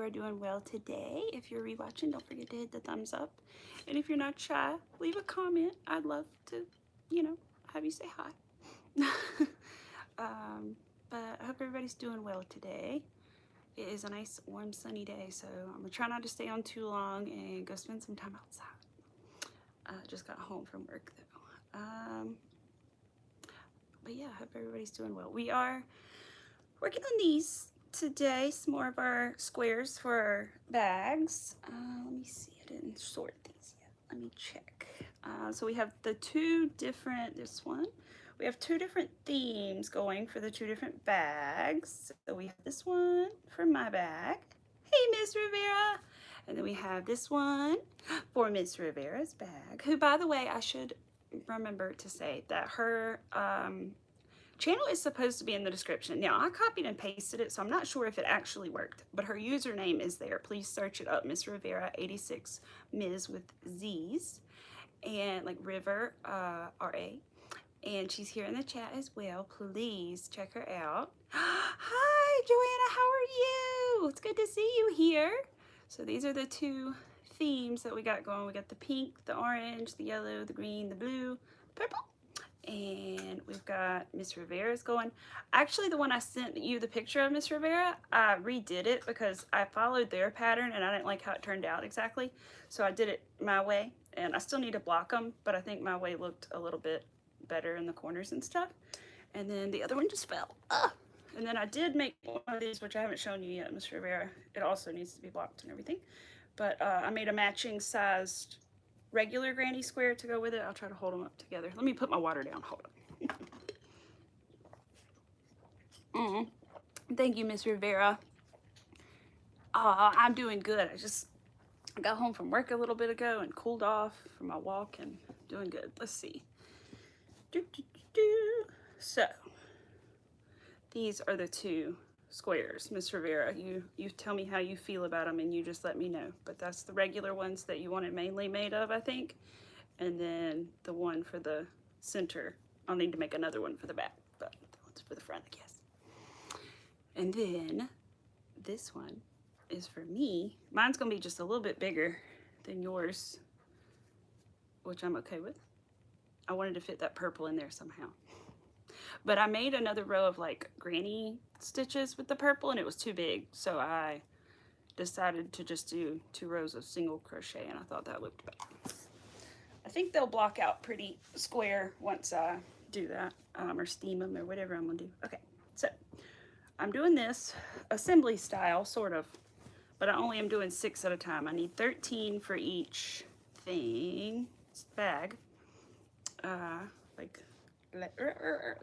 are doing well today. If you're rewatching, don't forget to hit the thumbs up. And if you're not shy, leave a comment. I'd love to, have you say hi. But I hope everybody's doing well today. It is a nice, warm, sunny day, so I'm gonna try not to stay on too long and go spend some time outside. Just got home from work though. But yeah, I hope everybody's doing well. We are working on these today, some more of our squares for our bags. Let me see, I didn't sort these yet. Let me check. So we have the two different, this one, we have two different themes going for the two different bags. So we have this one for my bag. Hey, Mizz Rivera. And then we have this one for Mizz Rivera's bag, who, by the way, I should remember to say that her channel is supposed to be in the description. Now, I copied and pasted it, so I'm not sure if it actually worked, but her username is there. Please search it up, Mizz Rivera 86, Ms. with Z's, and like River, R-A. And she's here in the chat as well. Please check her out. Hi, Joanna, how are you? It's good to see you here. So these are the two themes that we got going. We got the pink, the orange, the yellow, the green, the blue, purple. And we've got Mizz Rivera's going. Actually, the one I sent you the picture of, Mizz Rivera, I redid it because I followed their pattern and I didn't like how it turned out exactly. So I did it my way, and I still need to block them, but I think my way looked a little bit better in the corners and stuff. And then the other one just fell. And then I did make one of these, which I haven't shown you yet, Mizz Rivera. It also needs to be blocked and everything. But I made a matching sized regular granny square to go with it. I'll try to hold them up together. Let me put my water down. Hold on. Thank you, Mizz Rivera. I'm doing good. I got home from work a little bit ago and cooled off from my walk and doing good. Let's see. So these are the two squares, Mizz Rivera. You tell me how you feel about them and you just let me know. But that's the regular ones that you want it mainly made of, I think. And then the one for the center, I'll need to make another one for the back, but that one's for the front, I guess. And then this one is for me. Mine's gonna be just a little bit bigger than yours, which I'm okay with. I wanted to fit that purple in there somehow. But I made another row of like granny stitches with the purple and it was too big. So I decided to just do 2 rows of single crochet and I thought that looked better. I think they'll block out pretty square once I do that, or steam them or whatever I'm gonna do. Okay, so I'm doing this assembly style, sort of, but I only am doing 6 at a time. I need 13 for each thing, bag.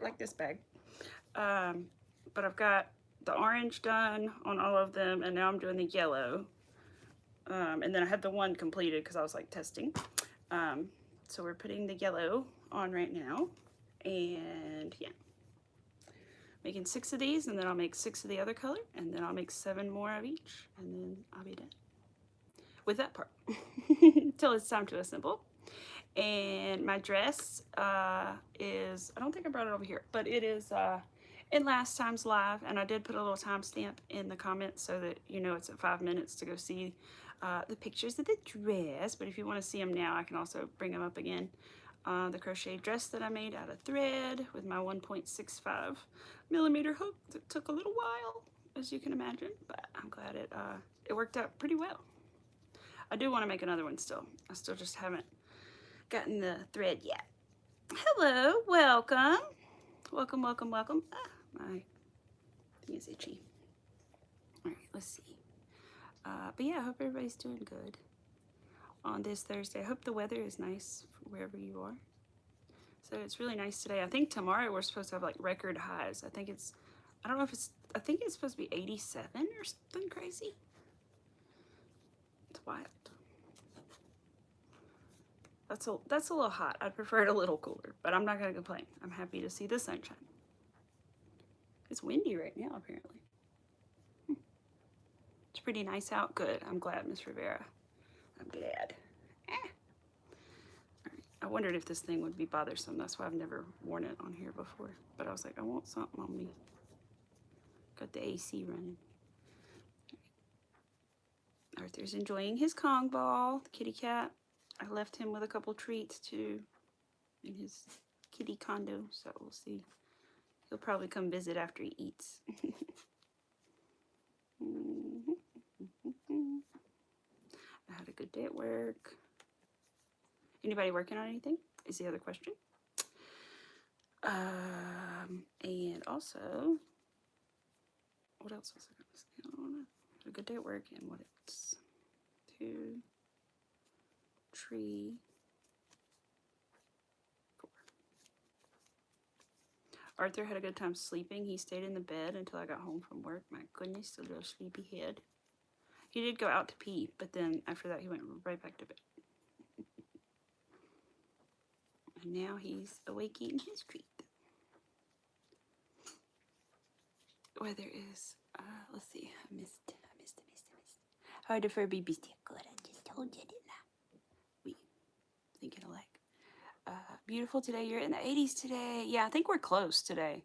Like this bag. But I've got the orange done on all of them, and now I'm doing the yellow. And then I had the one completed because I was like testing. So we're putting the yellow on right now, and yeah, making 6 of these, and then I'll make 6 of the other color, and then I'll make 7 more of each, and then I'll be done with that part until it's time to assemble. And my dress is, I don't think I brought it over here, but it is in last time's live, and I did put a little timestamp in the comments so that you know it's at 5 minutes to go see the pictures of the dress. But if you want to see them now, I can also bring them up again. The crochet dress that I made out of thread with my 1.65 millimeter hook that took a little while, as you can imagine, but I'm glad it worked out pretty well. I do want to make another one still. I still just haven't gotten the thread yet. Hello, welcome. Welcome, welcome, welcome. My thing is itchy. All right, let's see. But yeah, I hope everybody's doing good on this Thursday. I hope the weather is nice wherever you are. So it's really nice today. I think tomorrow we're supposed to have like record highs. I think it's supposed to be 87 or something crazy. It's wild. That's a little hot. I'd prefer it a little cooler, but I'm not gonna complain. I'm happy to see the sunshine. It's windy right now, apparently. It's pretty nice out. Good. I'm glad, Mizz Rivera. I'm glad. All right. I wondered if this thing would be bothersome. That's why I've never worn it on here before. But I was like, I want something on me. Got the AC running. Arthur's enjoying his Kong ball, the kitty cat. I left him with a couple treats too in his kitty condo, so we'll see. He'll probably come visit after he eats. I had a good day at work. Anybody working on anything? Is the other question. And also, what else was I going to say? I don't know. Had a good day at work, and what it's 2, 3, 4. Arthur had a good time sleeping. He stayed in the bed until I got home from work. My goodness, the little sleepy head. He did go out to pee, but then after that he went right back to bed. And now he's awake eating his treat. Weather is, let's see, I missed. Hard to for BB stick. Good, I just told you, didn't I? We thinking alike. Beautiful today. You're in the 80s today. Yeah, I think we're close today.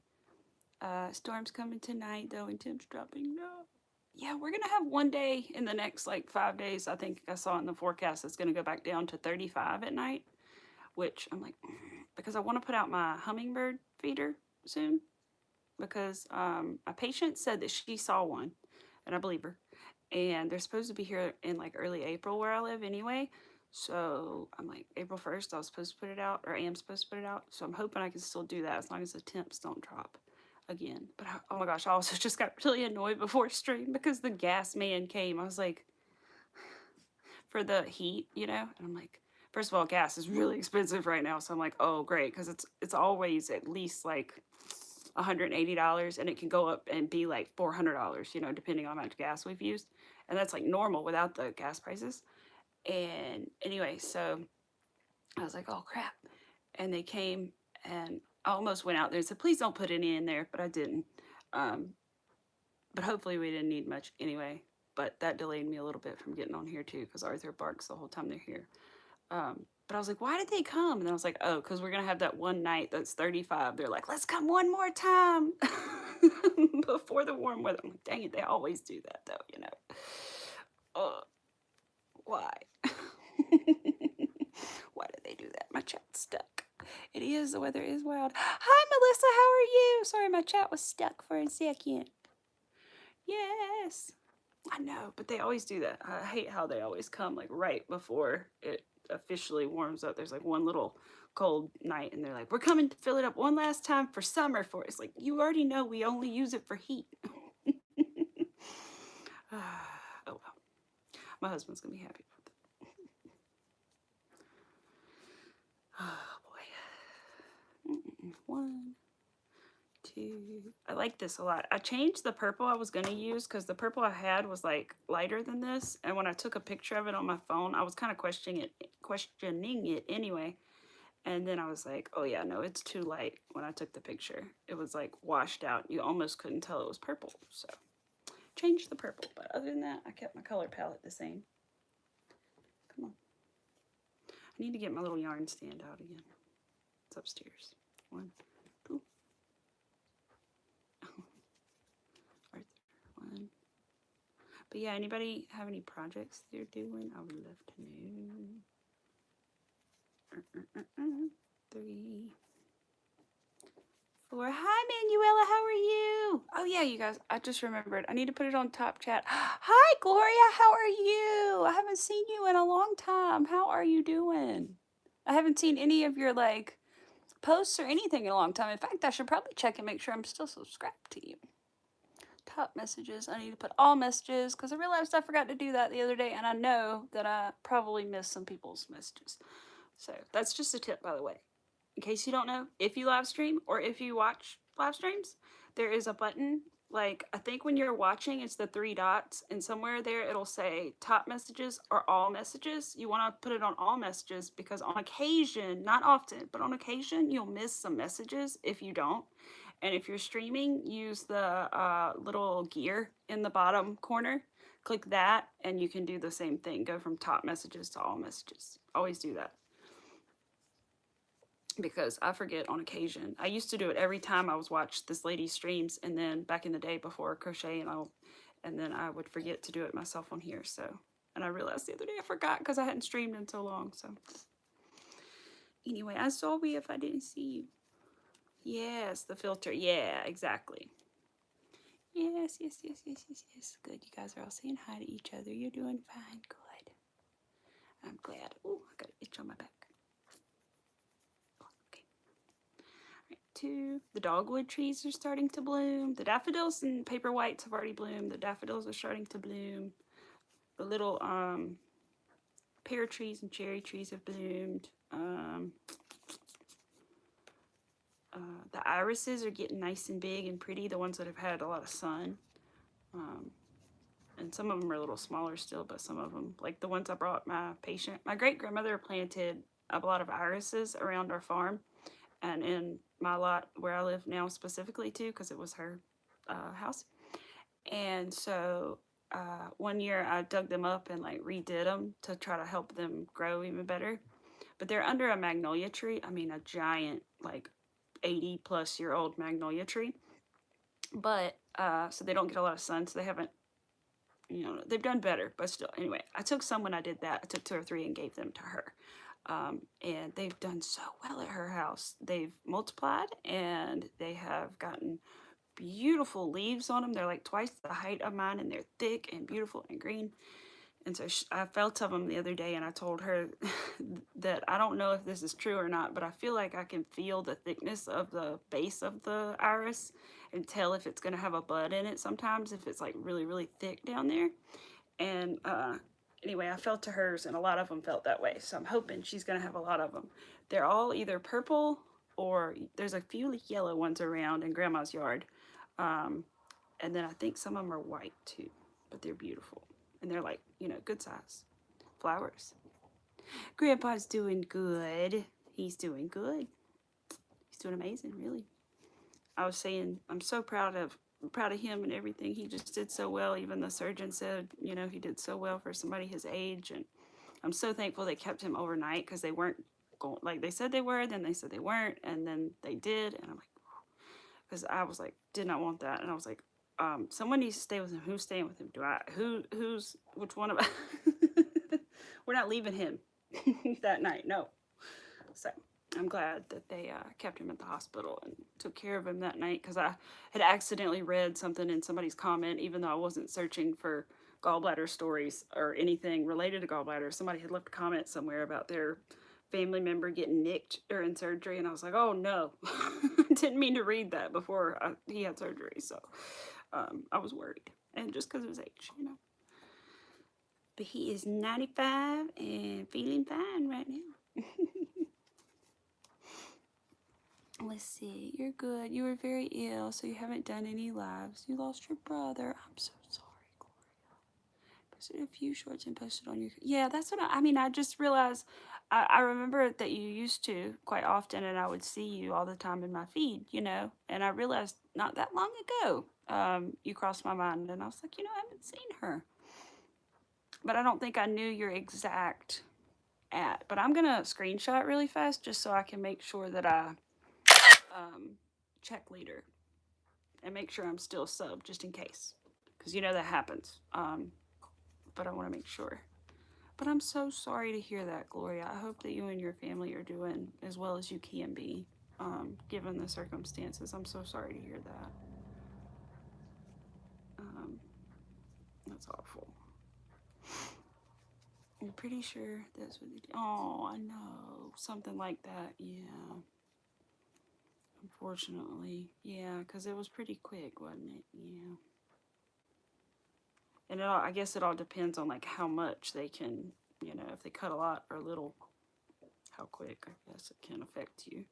Storm's coming tonight though, and temps dropping. No. Yeah, we're gonna have one day in the next like 5 days. I think I saw in the forecast it's gonna go back down to 35 at night, which I'm like, because I want to put out my hummingbird feeder soon. Because a patient said that she saw one, and I believe her. And they're supposed to be here in like early April where I live anyway. So I'm like, April 1st, I was supposed to put it out, or I am supposed to put it out. So I'm hoping I can still do that as long as the temps don't drop again. But oh my gosh, I also just got really annoyed before stream because the gas man came. I was like, for the heat, you know? And I'm like, first of all, gas is really expensive right now. So I'm like, oh, great. Because it's always at least like $180, and it can go up and be like $400, you know, depending on how much gas we've used. And that's like normal without the gas prices. And anyway, so I was like, oh crap. And they came, and I almost went out there and said, please don't put any in there, but I didn't. But hopefully we didn't need much anyway. But that delayed me a little bit from getting on here too, because Arthur barks the whole time they're here. But I was like, why did they come? And I was like, oh, because we're going to have that one night that's 35. They're like, let's come one more time before the warm weather. I'm like, dang it, they always do that, though, you know. Why? Why did they do that? My chat's stuck. It is, the weather is wild. Hi, Melissa, how are you? Sorry, my chat was stuck for a second. Yes. I know, but they always do that. I hate how they always come, like, right before it officially warms up. There's like one little cold night and they're like, we're coming to fill it up one last time for summer for us. Like, you already know we only use it for heat. Oh well, my husband's gonna be happy about that. Oh boy. 1, 2. I like this a lot. I changed the purple I was gonna use because the purple I had was like lighter than this, and when I took a picture of it on my phone, I was kind of questioning it anyway. And then I was like, oh yeah, no, it's too light. When I took the picture, it was like washed out. You almost couldn't tell it was purple. So changed the purple, but other than that, I kept my color palette the same. Come on. I need to get my little yarn stand out again. It's upstairs. 1, 2. Arthur, 1. But yeah, anybody have any projects they're doing? I would love to know. 3, 4. Hi, Manuela. How are you? Oh, yeah, you guys. I just remembered. I need to put it on top chat. Hi, Gloria. How are you? I haven't seen you in a long time. How are you doing? I haven't seen any of your, like, posts or anything in a long time. In fact, I should probably check and make sure I'm still subscribed to you. Top messages. I need to put all messages because I realized I forgot to do that the other day, and I know that I probably missed some people's messages. So that's just a tip, by the way. In case you don't know, if you live stream or if you watch live streams, there is a button, like I think when you're watching, it's the 3 dots, and somewhere there it'll say top messages or all messages. You want to put it on all messages because on occasion, not often, but on occasion, you'll miss some messages if you don't. And if you're streaming, use the little gear in the bottom corner. Click that, and you can do the same thing. Go from top messages to all messages. Always do that. Because I forget on occasion. I used to do it every time I was watching this lady's streams, and then back in the day before Crochet and then I would forget to do it myself on here. So And I realized the other day I forgot because I hadn't streamed in so long. So anyway, I saw you if I didn't see you. Yes, the filter. Yeah, exactly. Yes, yes, yes, yes, yes, yes. Good. You guys are all saying hi to each other. You're doing fine. Good. I'm glad. Oh, I got an itch on my back. Okay. All right, 2. The dogwood trees are starting to bloom. The daffodils and paper whites have already bloomed. The daffodils are starting to bloom. The little pear trees and cherry trees have bloomed. The irises are getting nice and big and pretty, the ones that have had a lot of sun. And some of them are a little smaller still, but some of them, like the ones I brought my patient, my great-grandmother planted a lot of irises around our farm and in my lot where I live now specifically too, because it was her house. And so one year I dug them up and like redid them to try to help them grow even better. But they're under a magnolia tree. I mean, a giant, like 80-plus-year-old magnolia tree. But so they don't get a lot of sun, so they haven't, you know, they've done better, but still. Anyway, I took some when I did that. I took 2 or 3 and gave them to her. And they've done so well at her house. They've multiplied and they have gotten beautiful leaves on them. They're like twice the height of mine, and they're thick and beautiful and green. And so I felt of them the other day, and I told her that I don't know if this is true or not, but I feel like I can feel the thickness of the base of the iris and tell if it's going to have a bud in it sometimes, if it's like really, really thick down there. And anyway, I felt to hers, and a lot of them felt that way. So I'm hoping she's going to have a lot of them. They're all either purple or there's a few yellow ones around in Grandma's yard. And then I think some of them are white too, but they're beautiful. And they're like, you know, good size flowers. Grandpa's doing good. He's doing good. He's doing amazing, really. I was saying I'm so proud of him and everything. He just did so well. Even the surgeon said, you know, he did so well for somebody his age. And I'm so thankful they kept him overnight because they weren't going, like they said they were, then they said they weren't, and then they did. And I'm like, because I was like, did not want that. And I was like, someone needs to stay with him. Who's staying with him? Which one of us? We're not leaving him that night, no. So I'm glad that they kept him at the hospital and took care of him that night, because I had accidentally read something in somebody's comment, even though I wasn't searching for gallbladder stories or anything related to gallbladder. Somebody had left a comment somewhere about their family member getting nicked during surgery, and I was like, oh no. Didn't mean to read that before he had surgery, so I was worried, and just because of his age, you know. But he is 95 and feeling fine right now. Let's see, you're good. You were very ill, so you haven't done any lives. You lost your brother. I'm so sorry, Gloria. Posted a few shorts and posted on your... Yeah, that's what I mean, I just realized, I remember that you used to quite often, and I would see you all the time in my feed, you know, and I realized not that long ago, you crossed my mind, and I was like, you know, I haven't seen her. But I don't think I knew your exact at. But I'm going to screenshot really fast just so I can make sure that I check later and make sure I'm still sub just in case. Because you know that happens. But I want to make sure. But I'm so sorry to hear that, Gloria. I hope that you and your family are doing as well as you can be, given the circumstances. I'm so sorry to hear that. That's awful. I'm pretty sure that's what they did. Oh, I know. Something like that, yeah. Unfortunately. Yeah, because it was pretty quick, wasn't it? Yeah. And I guess it all depends on, like, how much they can, you know, if they cut a lot or a little, how quick, I guess it can affect you.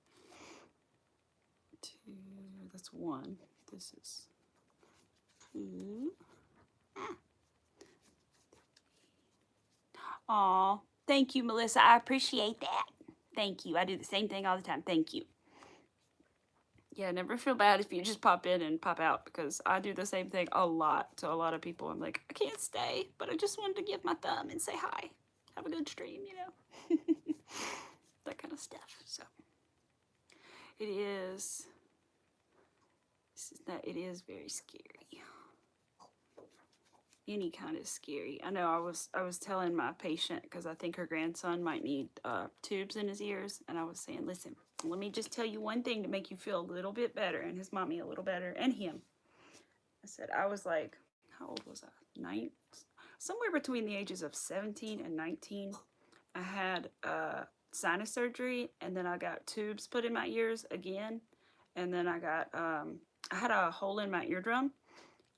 2, that's 1. This is 2. Aw, thank you, Melissa. I appreciate that. Thank you. I do the same thing all the time. Thank you. Yeah, never feel bad if you just pop in and pop out, because I do the same thing a lot to a lot of people. I'm like, I can't stay, but I just wanted to give my thumb and say hi. Have a good stream, you know. That kind of stuff. So it is very scary. any kind of scary. I know I was telling my patient, because I think her grandson might need tubes in his ears, and I was saying, listen, let me just tell you one thing to make you feel a little bit better, and his mommy a little better, and him. I said, I was like, how old was I? Somewhere between the ages of 17 and 19. I had sinus surgery, and then I got tubes put in my ears again, and then I had a hole in my eardrum.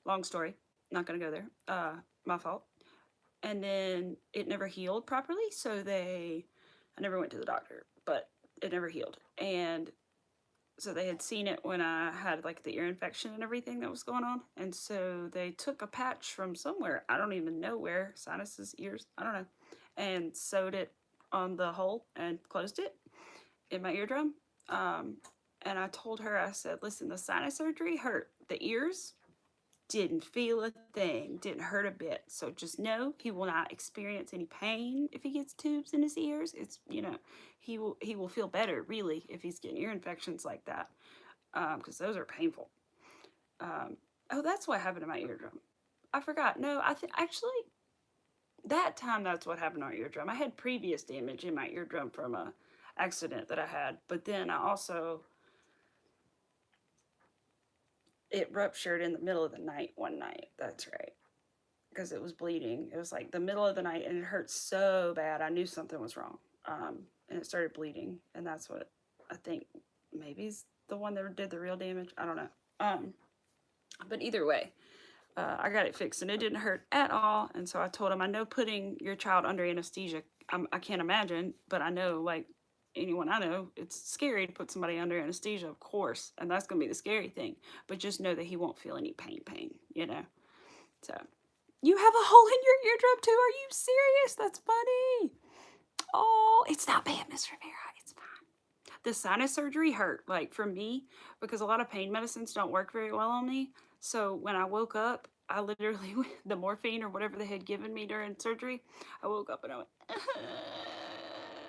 Long story, not gonna go there. My fault. And then it never healed properly, so I never went to the doctor, but it never healed. And so they had seen it when I had like the ear infection and everything that was going on. And so they took a patch from somewhere, I don't even know where, sinuses, ears, I don't know, and sewed it on the hole and closed it in my eardrum. And I told her, I said, listen, the sinus surgery hurt. The ears didn't feel a thing, didn't hurt a bit. So just know he will not experience any pain if he gets tubes in his ears. It's, he will feel better really if he's getting ear infections like that, because those are painful. Oh, that's what happened to my eardrum. I forgot. No, I think actually that time that's what happened to my eardrum. I had previous damage in my eardrum from a accident that I had, but then I also, it ruptured in the middle of the night one night. That's right. Because it was bleeding. It was like the middle of the night, and it hurt so bad. I knew something was wrong. And it started bleeding, and that's what I think maybe is the one that did the real damage. I don't know. But either way, I got it fixed, and it didn't hurt at all. And so I told him, I know putting your child under anesthesia, I can't imagine, but I know, like anyone I know, it's scary to put somebody under anesthesia, of course, and that's going to be the scary thing. But just know that he won't feel any pain, So, you have a hole in your eardrum too? Are you serious? That's funny. Oh, it's not bad, Mizz Rivera. It's fine. The sinus surgery hurt, like for me, because a lot of pain medicines don't work very well on me. So when I woke up, I literally, the morphine or whatever they had given me during surgery, I woke up and I went,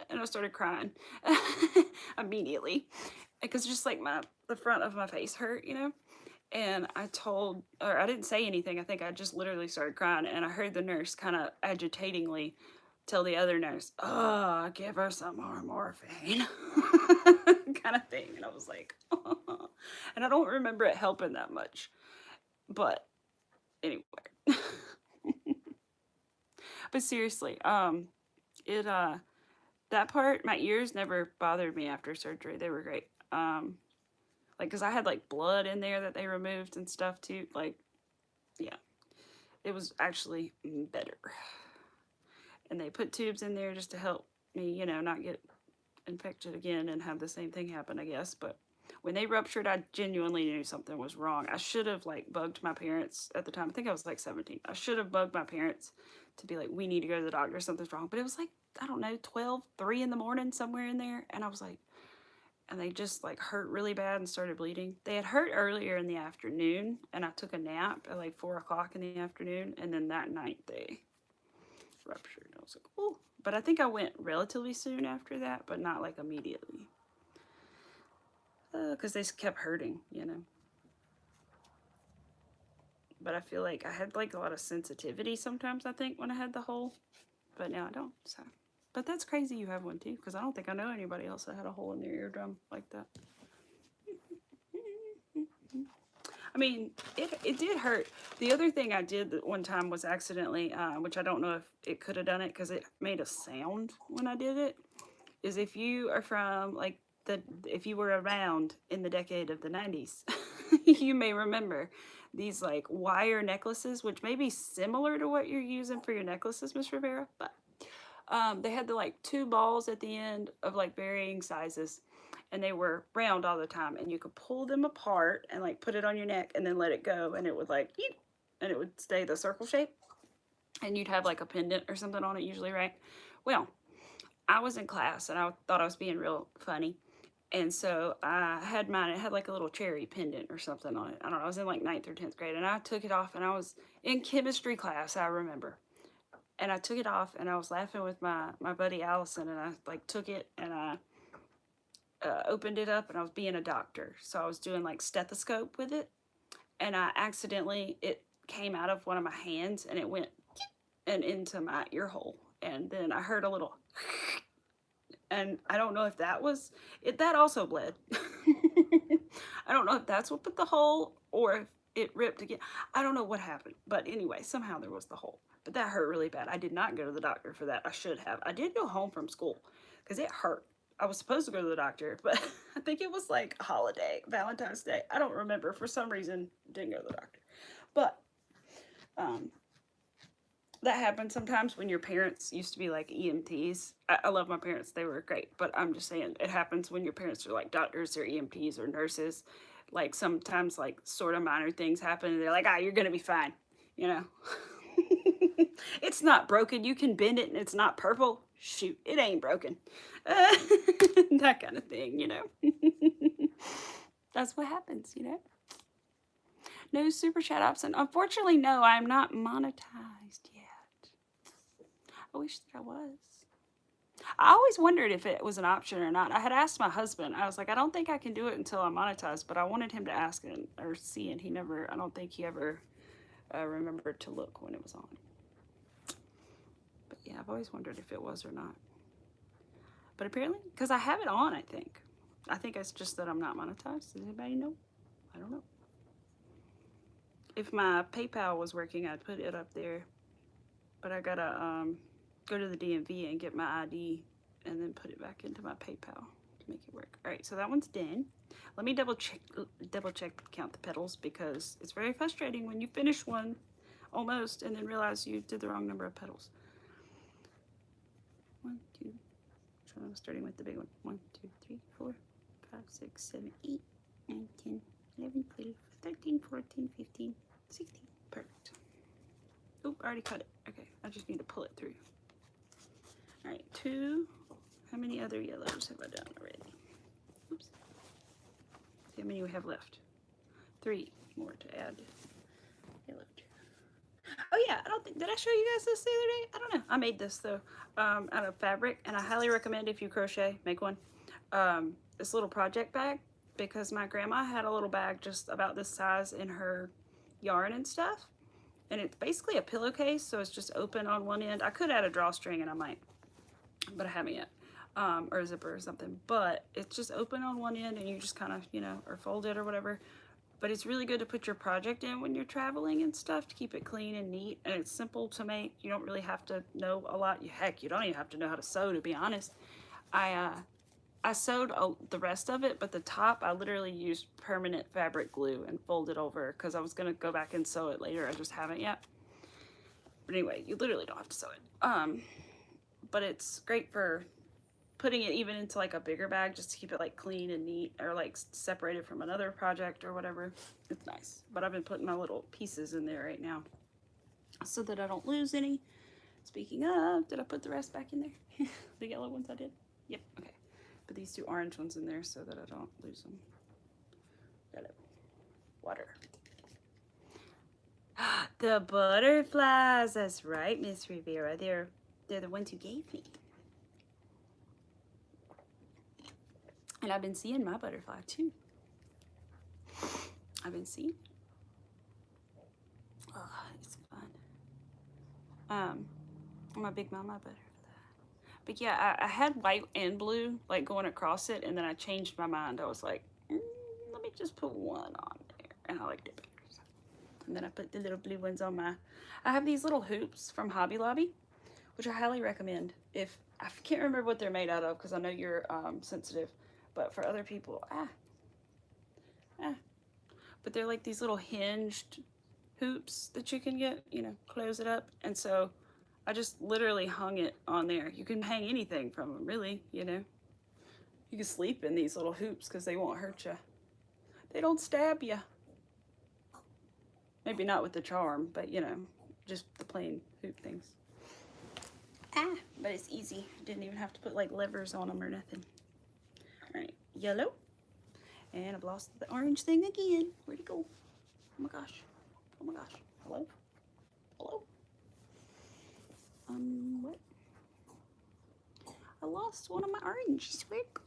and I started crying immediately. Because just like the front of my face hurt, And I didn't say anything. I think I just literally started crying, and I heard the nurse kind of agitatingly tell the other nurse, oh, give her some more morphine, kind of thing. And I was like, oh. And I don't remember it helping that much. But anyway. But seriously, that part, my ears never bothered me after surgery. They were great. Like, because I had, like, blood in there that they removed and stuff, too. Like, yeah. It was actually better. And they put tubes in there just to help me, not get infected again and have the same thing happen, I guess. But when they ruptured, I genuinely knew something was wrong. I should have, like, bugged my parents at the time. I think I was, like, 17. I should have bugged my parents to be like, we need to go to the doctor. Something's wrong. But it was, like, I don't know, 3 in the morning, somewhere in there. And I was like, and they just like hurt really bad and started bleeding. They had hurt earlier in the afternoon, and I took a nap at like 4 o'clock in the afternoon, and then that night they ruptured. I was like, oh, but I think I went relatively soon after that, but not like immediately, because they kept hurting, But I feel like I had like a lot of sensitivity sometimes, I think, when I had the hole, but now I don't, so. But that's crazy you have one too, because I don't think I know anybody else that had a hole in their eardrum like that. I mean, it did hurt. The other thing I did one time was accidentally, which I don't know if it could have done it because it made a sound when I did it, is if you are from like if you were around in the decade of the 90s, you may remember these like wire necklaces, which may be similar to what you're using for your necklaces, Mizz Rivera, but they had the like 2 balls at the end of like varying sizes, and they were round all the time, and you could pull them apart and like put it on your neck and then let it go, and it would like eep, and it would stay the circle shape, and you'd have like a pendant or something on it usually, right? Well, I was in class and I thought I was being real funny, and so I had mine. It had like a little cherry pendant or something on it. I don't know. I was in like 9th or 10th grade, and I took it off, and I was in chemistry class, I remember. And I took it off, and I was laughing with my buddy Allison, and I like took it and I opened it up, and I was being a doctor, so I was doing like stethoscope with it, and I accidentally came out of one of my hands and it went and into my ear hole. And then I heard a little, and I don't know if that was it. That also bled. I don't know if that's what put the hole or if it ripped again. I don't know what happened, but anyway, somehow there was the hole. But that hurt really bad. I did not go to the doctor for that. I should have. I did go home from school because it hurt. I was supposed to go to the doctor, but I think it was like a holiday, Valentine's Day. I don't remember. For some reason, didn't go to the doctor. But that happens sometimes when your parents used to be like EMTs. I love my parents. They were great. But I'm just saying it happens when your parents are like doctors or EMTs or nurses. Like sometimes like sort of minor things happen and they're like, you're going to be fine. You know, it's not broken. You can bend it and it's not purple. Shoot, it ain't broken. That kind of thing, you know. That's what happens, you know. No super chat option. Unfortunately, no, I'm not monetized yet. I wish that I was. I always wondered if it was an option or not. I had asked my husband. I was like, I don't think I can do it until I'm monetized, but I wanted him to ask it or see, and he never, I don't think he ever remembered to look when it was on. But yeah, I've always wondered if it was or not. But apparently, because I have it on, I think. I think it's just that I'm not monetized. Does anybody know? I don't know. If my PayPal was working, I'd put it up there. But I gotta go to the DMV and get my ID and then put it back into my PayPal to make it work. All right, so that one's done. Let me double check, count the petals, because it's very frustrating when you finish one almost and then realize you did the wrong number of petals. 1, 2, I'm starting with the big one. 1, 2, 3, 4, 5, 6, 7, 8, 9, 10, 11, 12, 13, 14, 15, 16. Perfect. Oop, I already cut it. Okay, I just need to pull it through. All right, 2. How many other yellows have I done already? Oops. See how many we have left. 3 more to add. Yellow. Oh yeah, I don't think, did I show you guys this the other day? I don't know. I made this though, out of fabric, and I highly recommend if you crochet, make one. This little project bag, because my grandma had a little bag just about this size in her yarn and stuff. And it's basically a pillowcase, so it's just open on one end. I could add a drawstring, and I might, but I haven't yet, or a zipper or something. But it's just open on one end, and you just kind of, you know, or fold it or whatever. But it's really good to put your project in when you're traveling and stuff to keep it clean and neat. And it's simple to make. You don't really have to know a lot. Heck, you don't even have to know how to sew, to be honest. I sewed the rest of it, but the top I literally used permanent fabric glue and folded over because I was going to go back and sew it later. I just haven't yet. But anyway, you literally don't have to sew it. But it's great for putting it even into like a bigger bag just to keep it like clean and neat, or like separated from another project or whatever. It's nice. But I've been putting my little pieces in there right now so that I don't lose any. Speaking of, did I put the rest back in there? The yellow ones I did? Yep, okay. Put these 2 orange ones in there so that I don't lose them. Got it. Water. The butterflies. That's right, Mizz Rivera. They're the ones you gave me. And I've been seeing my butterfly too. I've been seeing. Oh, it's fun. I'm a big mama butterfly. But yeah, I had white and blue, like going across it, and then I changed my mind. I was like, let me just put one on there, and I liked it better. So. And then I put the little blue ones on my, I have these little hoops from Hobby Lobby, which I highly recommend. If, I can't remember what they're made out of, because I know you're sensitive, but for other people, but they're like these little hinged hoops that you can get, you know, close it up, and so I just literally hung it on there. You can hang anything from them, really, you know. You can sleep in these little hoops because they won't hurt you. They don't stab you. Maybe not with the charm, but, you know, just the plain hoop things. But it's easy. Didn't even have to put, like, levers on them or nothing. All right, yellow. And I've lost the orange thing again. Where'd it go? Oh, my gosh. Oh, my gosh. Hello? Hello? What? I lost one of my oranges. Where'd it go?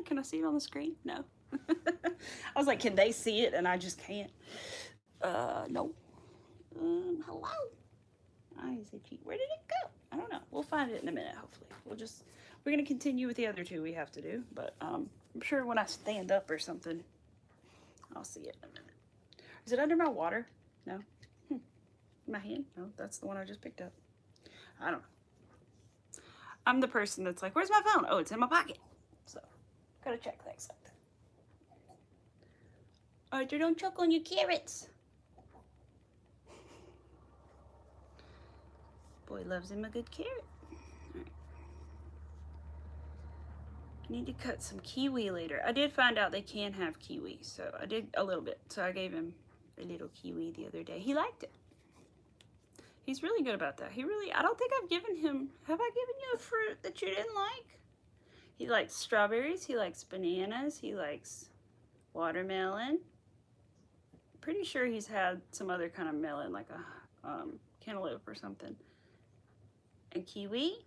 Can I see it on the screen? No. I was like, can they see it? And I just can't. No. Hello. I said, where did it go? I don't know. We'll find it in a minute, hopefully. We're going to continue with the other two we have to do. But I'm sure when I stand up or something, I'll see it in a minute. Is it under my water? No. My hand? No, that's the one I just picked up. I don't know. I'm the person that's like, where's my phone? Oh, it's in my pocket. So, gotta check things like that. Arthur, don't choke on your carrots. Boy loves him a good carrot. All right. Need to cut some kiwi later. I did find out they can have kiwi, so I did a little bit. So I gave him a little kiwi the other day. He liked it. He's really good about that. I don't think I've given him, have I given you a fruit that you didn't like? He likes strawberries, he likes bananas, he likes watermelon. Pretty sure he's had some other kind of melon, like a cantaloupe or something. And kiwi.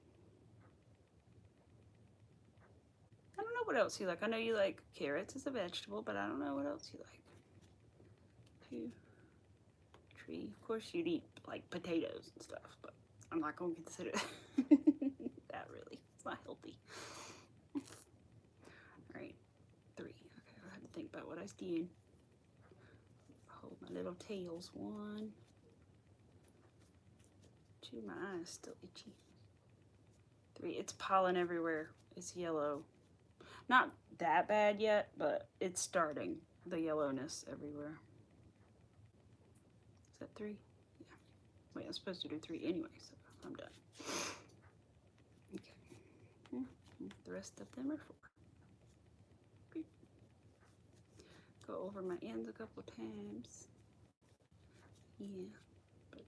I don't know what else you like. I know you like carrots as a vegetable, but I don't know what else you like. Tree. Of course you'd eat like potatoes and stuff, but I'm not going to consider that really. It's not healthy. Alright, 3. Okay, I had to think about what I was doing. Hold my little tails. 1, 2, my eye's still itchy. 3, it's pollen everywhere. It's yellow. Not that bad yet, but it's starting. The yellowness everywhere. Is that 3? Yeah. Wait, I'm supposed to do 3 anyway, so I'm done. Okay. The rest of them are 4. Beep. Go over my ends a couple times. Yeah. But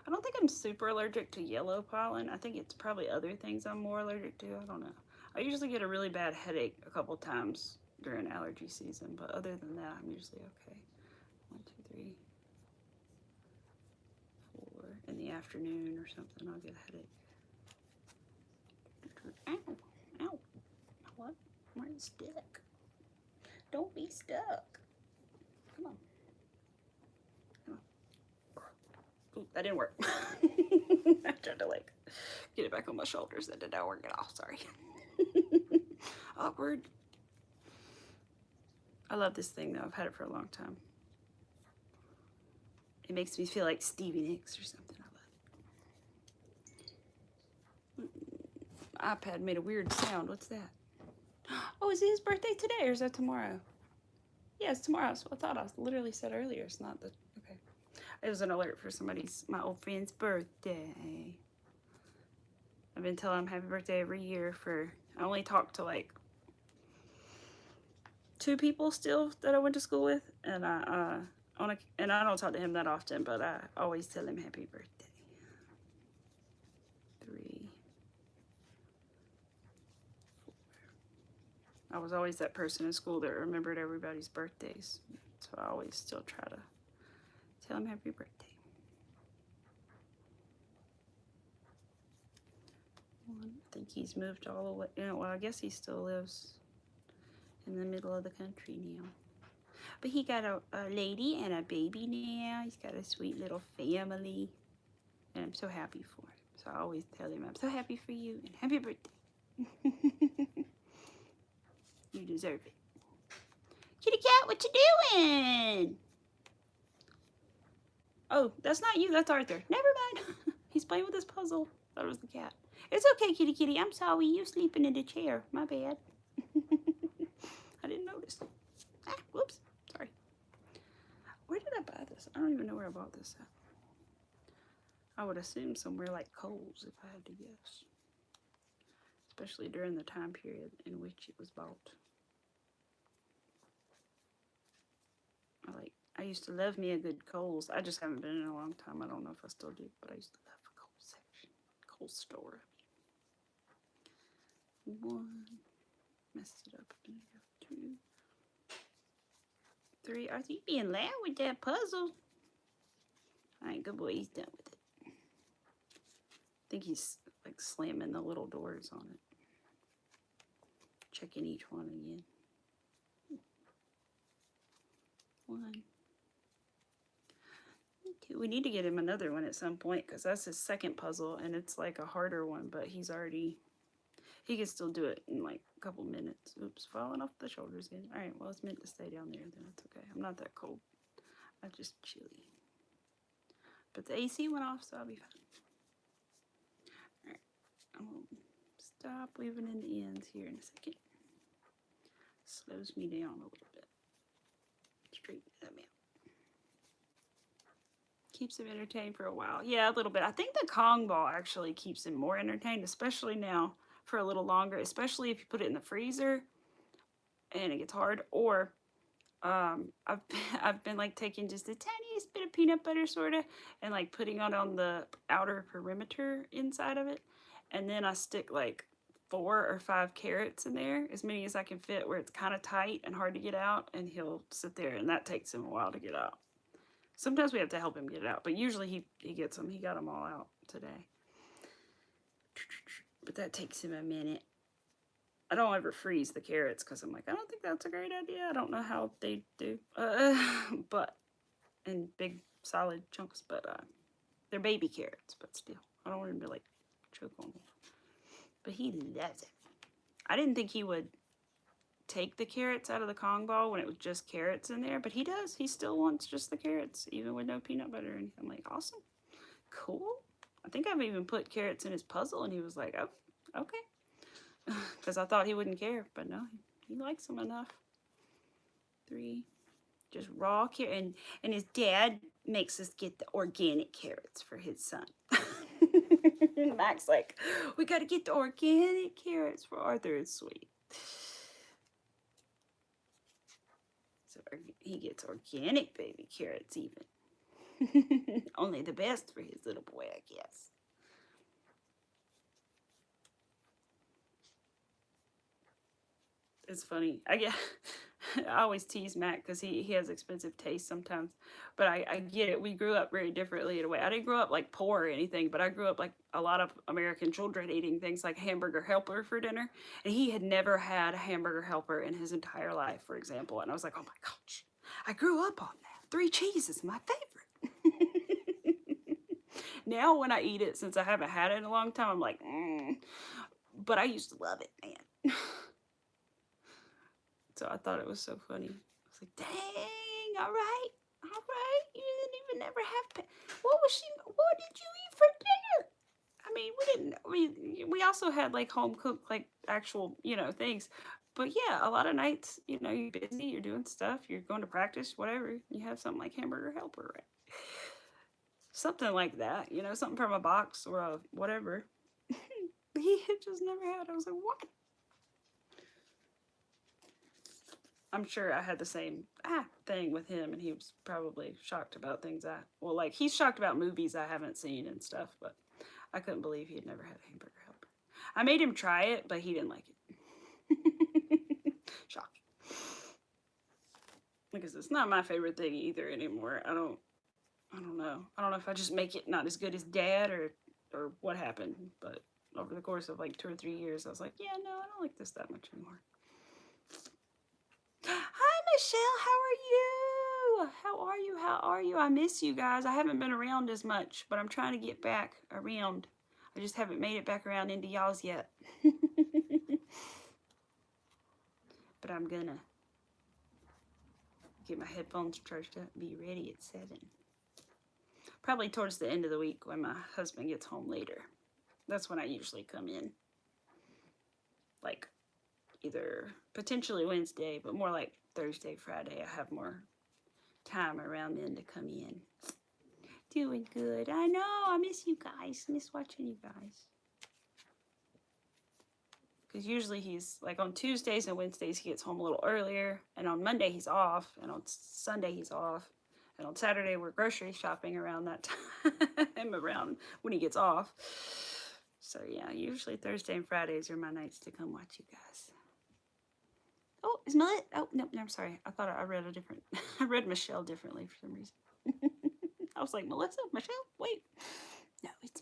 I don't think I'm super allergic to yellow pollen. I think it's probably other things I'm more allergic to. I don't know. I usually get a really bad headache a couple times during allergy season, but other than that, I'm usually okay. 1, 2, 3, 4. In the afternoon or something, I'll get a headache. Ow, ow. What? Where is stuck? Don't be stuck. Come on. Come on. Ooh, that didn't work. I tried to like get it back on my shoulders. That did not work at all. Sorry. Awkward. I love this thing though. I've had it for a long time. It makes me feel like Stevie Nicks or something. I love it. My iPad made a weird sound. What's that? Oh, is it his birthday today or is that tomorrow? Yeah, it's tomorrow. So I thought I literally said earlier. It's not the, okay. It was an alert for my old friend's birthday. I've been telling him happy birthday every year I only talked to like 2 people still that I went to school with, and I don't talk to him that often, but I always tell him happy birthday. 3, 4. I was always that person in school that remembered everybody's birthdays, so I always still try to tell him happy birthday. 1. I think he's moved all the way. Well, I guess he still lives in the middle of the country now. But he got a lady and a baby now. He's got a sweet little family. And I'm so happy for him. So I always tell him, I'm so happy for you and happy birthday. You deserve it. Kitty cat, what you doing? Oh, that's not you, that's Arthur. Never mind. He's playing with his puzzle. Thought it was the cat. It's okay, kitty kitty. I'm sorry. You sleeping in the chair. My bad. I didn't notice. Ah, whoops. Sorry. Where did I buy this? I don't even know where I bought this at. I would assume somewhere like Kohl's if I had to guess. Especially during the time period in which it was bought. I used to love me a good Kohl's. I just haven't been in a long time. I don't know if I still do, but I used to love the Kohl's section. Kohl's store. 1. Messed it up a minute ago. 2, 3. Arthur, you being loud with that puzzle. Alright, good boy. He's done with it. I think he's like slamming the little doors on it. Checking each one again. 1, 2. We need to get him another one at some point because that's his second puzzle and it's like a harder one, but he can still do it in like a couple minutes. Oops, falling off the shoulders again. All right, well, it's meant to stay down there, then it's okay. I'm not that cold. I'm just chilly. But the AC went off, so I'll be fine. All right, I'm gonna stop weaving in the ends here in a second. Slows me down a little bit. Straighten them out. Keeps him entertained for a while. Yeah, a little bit. I think the Kong ball actually keeps him more entertained, especially now for a little longer, especially if you put it in the freezer and it gets hard. Or I've been like taking just the tiniest bit of peanut butter sort of and like putting it on the outer perimeter inside of it. And then I stick like 4 or 5 carrots in there, as many as I can fit, where it's kind of tight and hard to get out, and he'll sit there, and that takes him a while to get out. Sometimes we have to help him get it out, but usually he gets them. He got them all out today. But that takes him a minute. I don't ever freeze the carrots because I'm like, I don't think that's a great idea. I don't know how they do. But in big solid chunks, but they're baby carrots, but still. I don't want him to like choke on them. But he loves it. I didn't think he would take the carrots out of the Kong ball when it was just carrots in there, but he does. He still wants just the carrots, even with no peanut butter. And I'm like, awesome, cool. I think I've even put carrots in his puzzle, and he was like, oh, okay. Because I thought he wouldn't care, but no, he likes them enough. 3, just raw carrot, and his dad makes us get the organic carrots for his son. Mac's like, we got to get the organic carrots for Arthur. It's sweet. So he gets organic baby carrots even. Only the best for his little boy, I guess. It's funny. I always tease Mac because he has expensive taste sometimes. But I get it. We grew up very differently in a way. I didn't grow up like poor or anything, but I grew up like a lot of American children eating things like hamburger helper for dinner. And he had never had a hamburger helper in his entire life, for example. And I was like, oh my gosh, I grew up on that. 3 cheese is my favorite. Now when I eat it, since I haven't had it in a long time, I'm like, but I used to love it, man. So I thought it was so funny. I was like, dang, all right, you didn't even ever have, what did you eat for dinner? I mean, we also had like home cooked, like actual, things. But yeah, a lot of nights, you're busy, you're doing stuff, you're going to practice, whatever. You have something like hamburger helper, right? Something like that, something from a box or a whatever. He had just never had. I was like, what? I'm sure I had the same thing with him, and he was probably shocked about things like he's shocked about movies I haven't seen and stuff, but I couldn't believe he had never had a hamburger helper. I made him try it, but he didn't like it. Shocking. Because it's not my favorite thing either anymore. I don't know. I don't know if I just make it not as good as Dad or what happened, but over the course of like 2 or 3 years, I was like, yeah, no, I don't like this that much anymore. Hi, Michelle. How are you? I miss you guys. I haven't been around as much, but I'm trying to get back around. I just haven't made it back around into y'all's yet. But I'm gonna get my headphones charged up and be ready at 7. Probably towards the end of the week when my husband gets home later. That's when I usually come in. Like either potentially Wednesday, but more like Thursday, Friday. I have more time around then to come in. Doing good. I know. I miss you guys. Miss watching you guys. Because usually he's like on Tuesdays and Wednesdays he gets home a little earlier, and on Monday he's off, and on Sunday he's off, and on Saturday we're grocery shopping around that time, around when he gets off. So yeah, usually Thursday and Fridays are my nights to come watch you guys. Oh, is Melissa? Oh, no, I'm sorry. I thought I read a different, I read Michelle differently for some reason. I was like, Melissa? Michelle? Wait. No, it's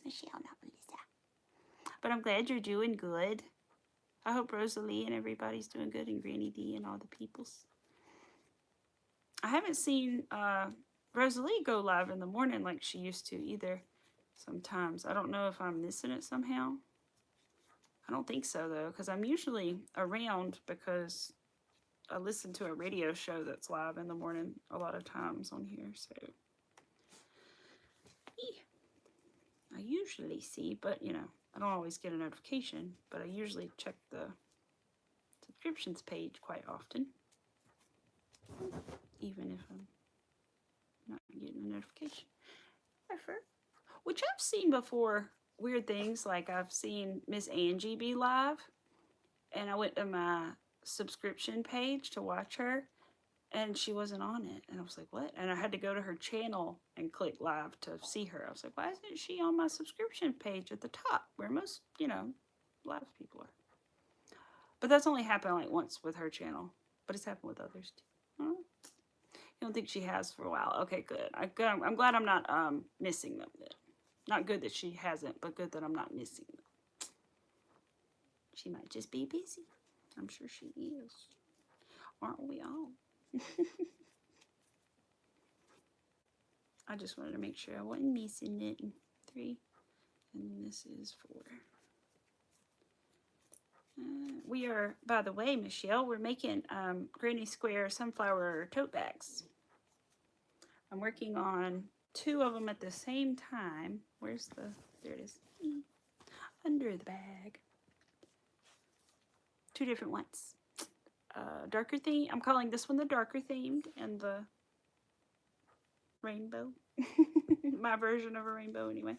Michelle, not Melissa. But I'm glad you're doing good. I hope Rosalie and everybody's doing good, and Granny D and all the peoples. I haven't seen Rosalie go live in the morning like she used to either sometimes. I don't know if I'm missing it somehow. I don't think so, though, because I'm usually around because I listen to a radio show that's live in the morning a lot of times on here. So yeah, I usually see, but, you know, I don't always get a notification, but I usually check the subscriptions page quite often, even if I'm not getting a notification. Which I've seen before, weird things, like I've seen Miss Angie be live, and I went to my subscription page to watch her, and she wasn't on it, and I was like, what? And I had to go to her channel and click live to see her. I was like, why isn't she on my subscription page at the top where most, you know, live people are? But that's only happened like once with her channel, but it's happened with others too. Huh? You don't think she has for a while? Okay, good. I'm glad I'm not missing them then. Not good that she hasn't, but good that I'm not missing them. She might just be busy. I'm sure she is. Aren't we all? I just wanted to make sure I wasn't missing it. 3. And this is 4. We are, by the way, Michelle, we're making Granny Square sunflower tote bags. I'm working on 2 of them at the same time. Where's the, there it is. Under the bag. 2 different ones. Darker theme, I'm calling this one the darker themed, and the rainbow. My version of a rainbow anyway.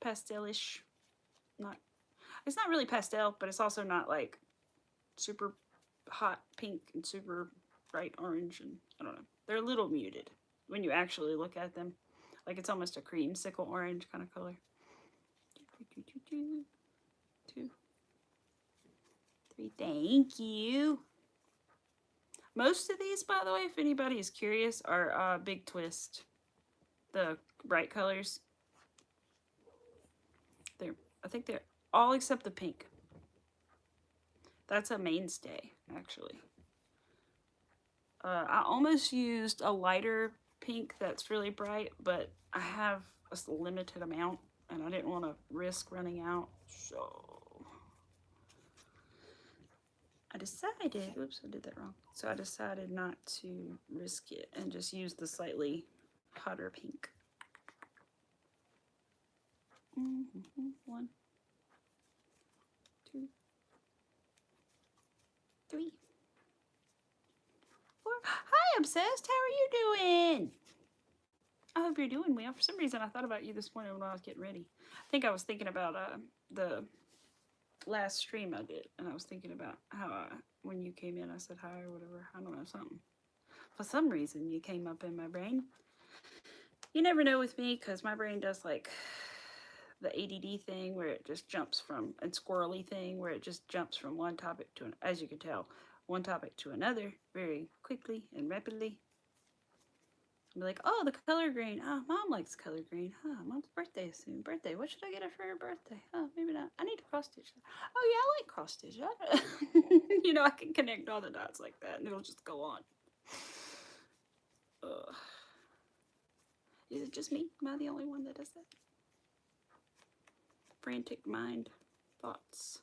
Pastelish. It's not really pastel, but it's also not like super hot pink and super bright orange, and I don't know. They're a little muted when you actually look at them. Like it's almost a creamsicle orange kind of color. 2, 3. Thank you. Most of these, by the way, if anybody is curious, are Big Twist. The bright colors. I think they're all except the pink. That's a mainstay, actually. I almost used a lighter pink that's really bright, but I have a limited amount, and I didn't want to risk running out, so I decided, oops, I did that wrong. So I decided not to risk it and just use the slightly hotter pink. 1, 2, 3, 4. Hi, Obsessed. How are you doing? I hope you're doing well. For some reason, I thought about you this morning when I was getting ready. I think I was thinking about the last stream I did, and I was thinking about how when you came in, I said hi or whatever. I don't know, something. For some reason, you came up in my brain. You never know with me, because my brain does like the ADD thing where it just jumps from, and squirrely thing where it just jumps from one topic to, as you can tell, one topic to another very quickly and rapidly. I'll be like, oh, the color green. Oh, Mom likes color green. Oh, Mom's birthday is soon. Birthday. What should I get her for her birthday? Oh, maybe not. I need to cross stitch. Oh, yeah, I like cross stitch. You know, I can connect all the dots like that, and it'll just go on. Is it just me? Am I the only one that does that? Frantic mind thoughts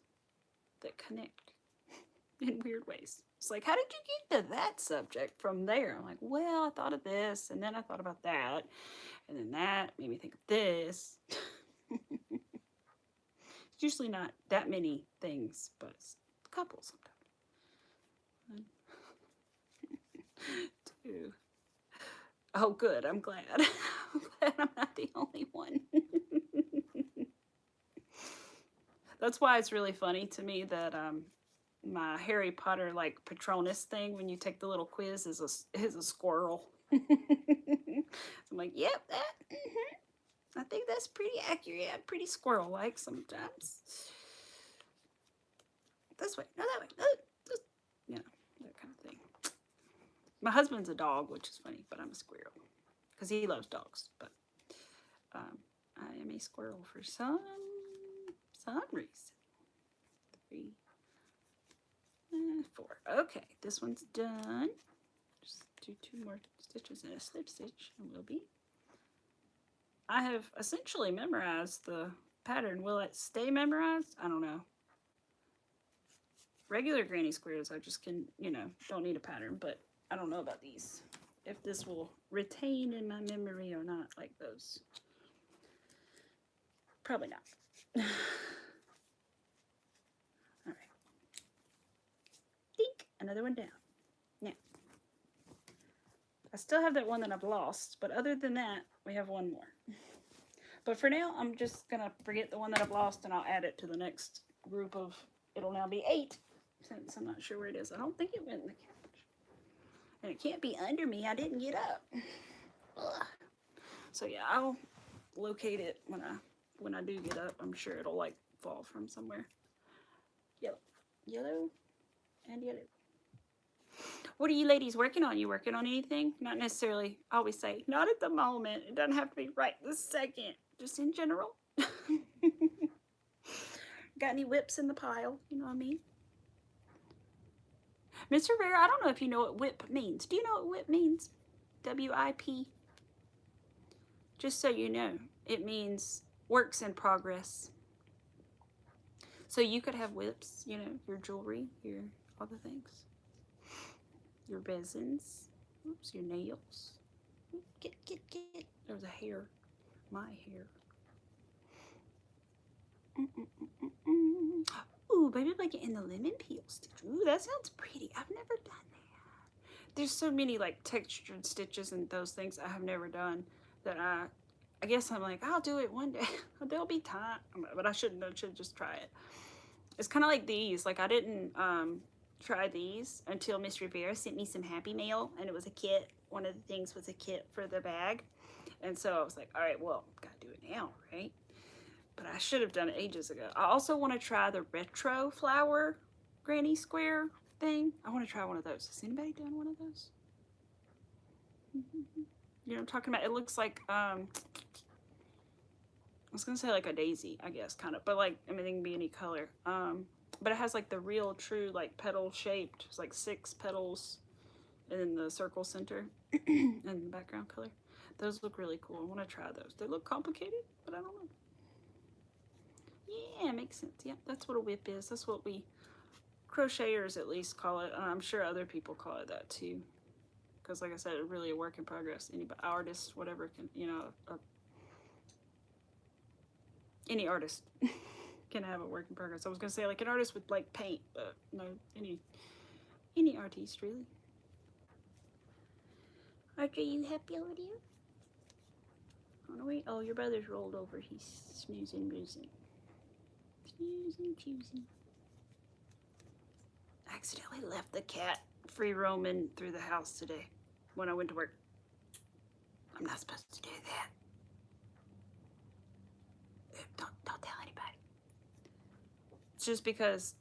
that connect in weird ways. It's like, how did you get to that subject from there? I'm like, well, I thought of this, and then I thought about that, and then that made me think of this. It's usually not that many things, but it's a couple sometimes. 1, 2. Oh, good. I'm glad. I'm glad I'm not the only one. That's why it's really funny to me that my Harry Potter like Patronus thing, when you take the little quiz, is a squirrel. So I'm like, yep, that. I think that's pretty accurate. I'm pretty squirrel-like sometimes. This way, no, that way, no, this, you know, that kind of thing. My husband's a dog, which is funny, but I'm a squirrel because he loves dogs. But I am a squirrel for some reason. 3, 4. Okay, this one's done. Just do 2 more stitches and a slip stitch and we'll be. I have essentially memorized the pattern. Will it stay memorized? I don't know. Regular granny squares, I just can, you know, don't need a pattern, but I don't know about these. If this will retain in my memory or not, like those. Probably not. All right. Dink, another one down. Now, I still have that one that I've lost, but other than that, we have one more. But for now, I'm just gonna forget the one that I've lost and I'll add it to the next group of, it'll now be 8, since I'm not sure where it is. I don't think it went in the couch. And it can't be under me, I didn't get up. Ugh. So yeah, I'll locate it when I do get up. I'm sure it'll like fall from somewhere. Yellow, yellow, and yellow. What are you ladies working on? You working on anything? Not necessarily, I always say, not at the moment. It doesn't have to be right this second. Just in general. Got any whips in the pile? You know what I mean? Mizz Rivera, I don't know if you know what whip means. Do you know what whip means? W-I-P. Just so you know, it means works in progress. So you could have whips, you know, your jewelry, your other things. Your resins. Oops, your nails. Get. There's a hair. My hair. Ooh, baby blanket in the lemon peel stitch. Ooh, that sounds pretty. I've never done that. There's so many like textured stitches and those things I have never done that I guess I'm like, I'll do it one day. There'll be time. But I should just try it. It's kind of like these. Like I didn't try these until Mizz Rivera sent me some Happy Mail, and it was a kit. One of the things was a kit for the bag. And so I was like, all right, well, gotta do it now, right? But I should have done it ages ago. I also want to try the retro flower granny square thing. I want to try one of those. Has anybody done one of those? You know what I'm talking about? It looks like, I was going to say like a daisy, I guess, kind of. But like, I mean, it can be any color. But it has like the real true like petal shaped. It's like 6 petals in the circle center and the background color. Those look really cool. I want to try those. They look complicated, but I don't know. Yeah, makes sense. Yeah, that's what a whip is. That's what we crocheters at least call it. I'm sure other people call it that too. Because like I said, it's really a work in progress. Any artist, whatever, can, you know, any artist can have a work in progress. I was going to say like an artist with like paint, but no, any artist really. Archie, are you happy over there? Oh, your brother's rolled over. He's snoozing, boozing. Snoozing, choosing. I accidentally left the cat free roaming through the house today when I went to work. I'm not supposed to do that. Don't tell anybody. It's just because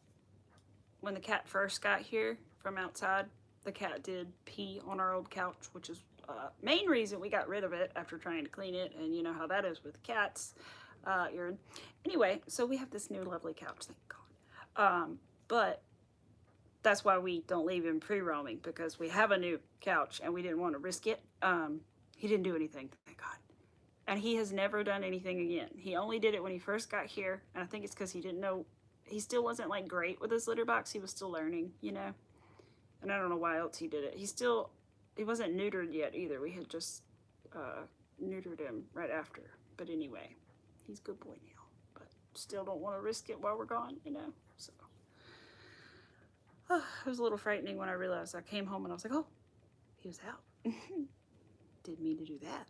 when the cat first got here from outside, the cat did pee on our old couch, which is main reason we got rid of it after trying to clean it, and you know how that is with cats. Urine. Anyway, so we have this new lovely couch, thank God. But that's why we don't leave him free roaming, because we have a new couch and we didn't want to risk it. He didn't do anything, thank God. And he has never done anything again. He only did it when he first got here, and I think it's because he didn't know, he still wasn't like great with his litter box. He was still learning, you know. And I don't know why else he did it. He wasn't neutered yet either. We had just neutered him right after. But anyway, he's a good boy now. But still don't want to risk it while we're gone, you know. So it was a little frightening when I realized. I came home and I was like, oh, he was out. Didn't mean to do that.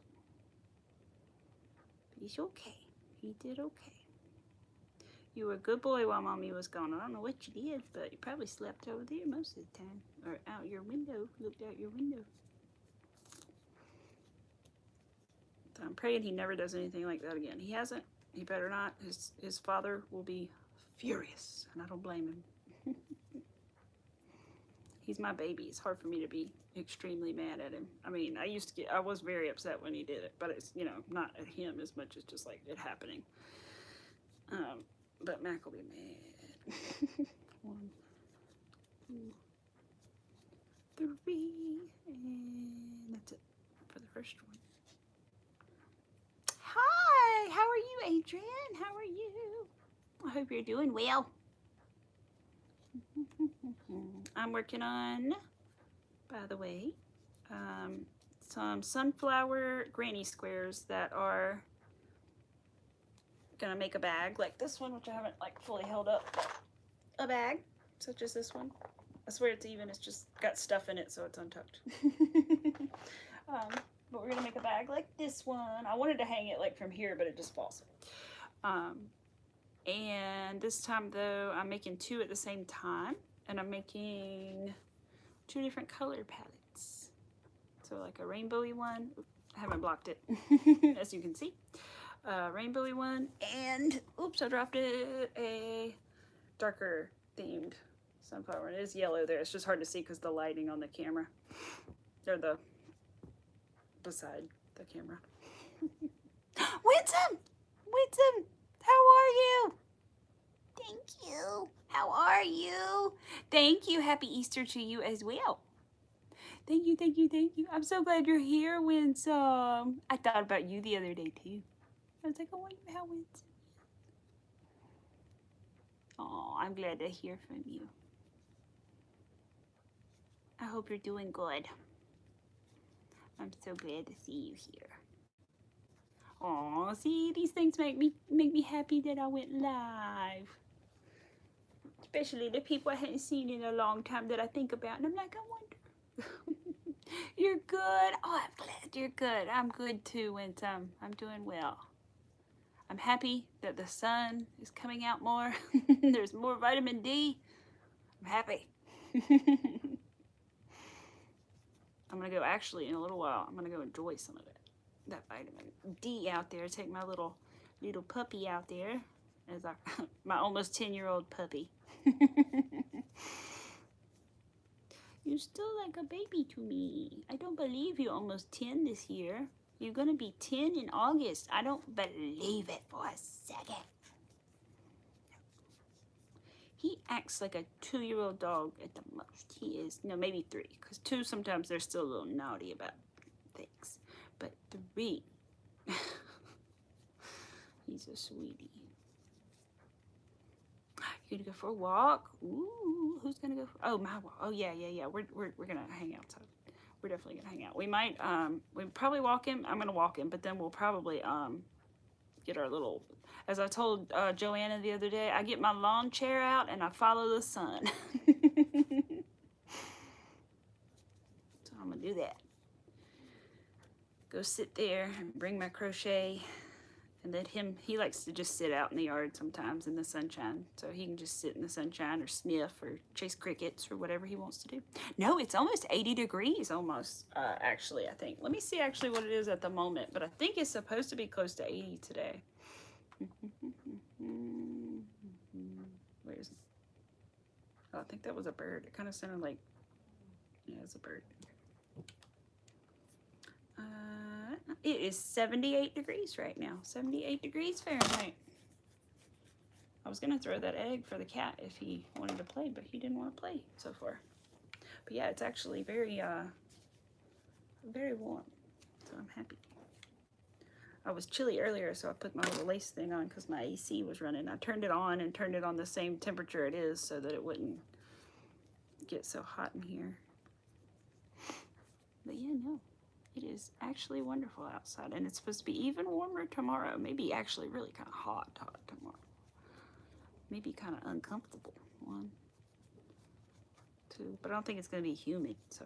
But he's okay. He did okay. You were a good boy while Mommy was gone. I don't know what you did, but you probably slept over there most of the time. Or out your window. Looked out your window. So I'm praying he never does anything like that again. He hasn't. He better not. His father will be furious, and I don't blame him. He's my baby. It's hard for me to be extremely mad at him. I mean, I was very upset when he did it, but it's, you know, not at him as much as just like it happening. But Mac will be mad. 1, 2, 3, and that's it for the first one. Hi, how are you, Adrian? How are you? I hope you're doing well. I'm working on, by the way, some sunflower granny squares that are gonna make a bag like this one, which I haven't like fully held up a bag, such as this one. I swear it's even, it's just got stuff in it, so it's untucked. But we're gonna make a bag like this one. I wanted to hang it like from here, but it just falls. And this time though, I'm making 2 at the same time, and I'm making 2 different color palettes. So like a rainbowy one, I haven't blocked it, as you can see. Rainbowy one, and oops, I dropped it, a darker themed sunflower. It is yellow there. It's just hard to see because the lighting on the camera, or the beside the camera. Winsome! Winsome! How are you? Thank you. How are you? Thank you. Happy Easter to you as well. Thank you, thank you, thank you. I'm so glad you're here, Winsome. I thought about you the other day too. I was like, I wonder how Winsome. Oh, I'm glad to hear from you. I hope you're doing good. I'm so glad to see you here. Oh, see, these things make me happy that I went live. Especially the people I hadn't seen in a long time that I think about, and I'm like, I wonder. You're good. Oh, I'm glad you're good. I'm good too, Winsome. I'm doing well. I'm happy that the sun is coming out more. There's more vitamin D. I'm happy. I'm gonna go, actually in a little while, I'm gonna go enjoy some of that vitamin D out there. Take my little puppy out there, as my almost 10-year-old puppy. You're still like a baby to me. I don't believe you're almost 10 this year. You're gonna be 10 in August. I don't believe it for a second. He acts like a 2-year-old dog at the most. He is, no, maybe 3, because 2 sometimes they're still a little naughty about things. But 3, he's a sweetie. You gonna go for a walk? Ooh, who's gonna go for, oh, my walk. Oh yeah. We're gonna hang outside. We're definitely gonna hang out. We might we probably walk him. I'm gonna walk him, but then we'll probably get our little, as I told Joanna the other day, I get my lawn chair out and I follow the sun. So I'm gonna do that. Go sit there and bring my crochet, and let him, he likes to just sit out in the yard sometimes in the sunshine, so he can just sit in the sunshine or sniff or chase crickets or whatever he wants to do. No, it's almost 80 degrees almost, actually, I think. Let me see actually what it is at the moment, but I think it's supposed to be close to 80 today. Where is it? Oh, I think that was a bird. It kind of sounded like, yeah, it's a bird. It is 78 degrees right now. 78 degrees Fahrenheit. I was gonna throw that egg for the cat if he wanted to play, but he didn't want to play so far. But yeah, it's actually very, very warm, so I'm happy. I was chilly earlier, so I put my little lace thing on because my AC was running. I turned it on and turned it on the same temperature it is so that it wouldn't get so hot in here. But yeah, no. It is actually wonderful outside, and it's supposed to be even warmer tomorrow. Maybe actually really kind of hot tomorrow. Maybe kind of uncomfortable. 1, 2, but I don't think it's going to be humid, so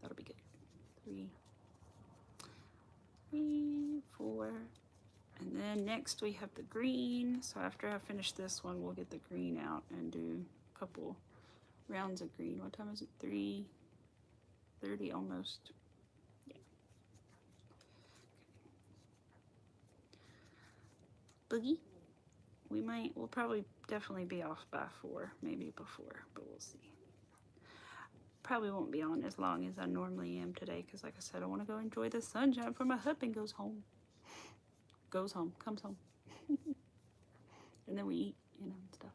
that'll be good. 3, 4, and then next we have the green. So after I finish this one, we'll get the green out and do a couple rounds of green. What time is it? 3:30 almost. Boogie, we'll probably definitely be off by 4, maybe before, but we'll see. Probably won't be on as long as I normally am today, because like I said, I want to go enjoy the sunshine before my husband goes home. Comes home. And then we eat, and stuff.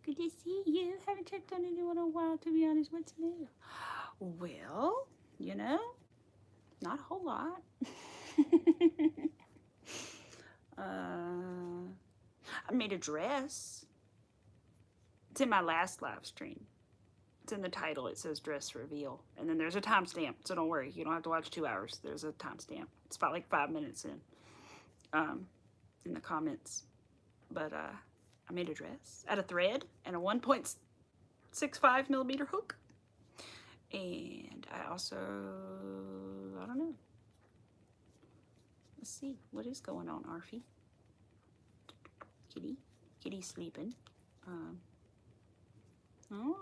Good to see you. Haven't checked on anyone in a while, to be honest. What's new? Well, you know, not a whole lot. I made a dress. It's in my last live stream. It's in the title. It says dress reveal. And then there's a timestamp. So don't worry. You don't have to watch 2 hours. There's a timestamp. It's about like 5 minutes in the comments. But I made a dress out of thread and a 1.65 millimeter hook. And I also, I don't know. Let's see. What is going on, Arfie? Kitty's sleeping. I don't know.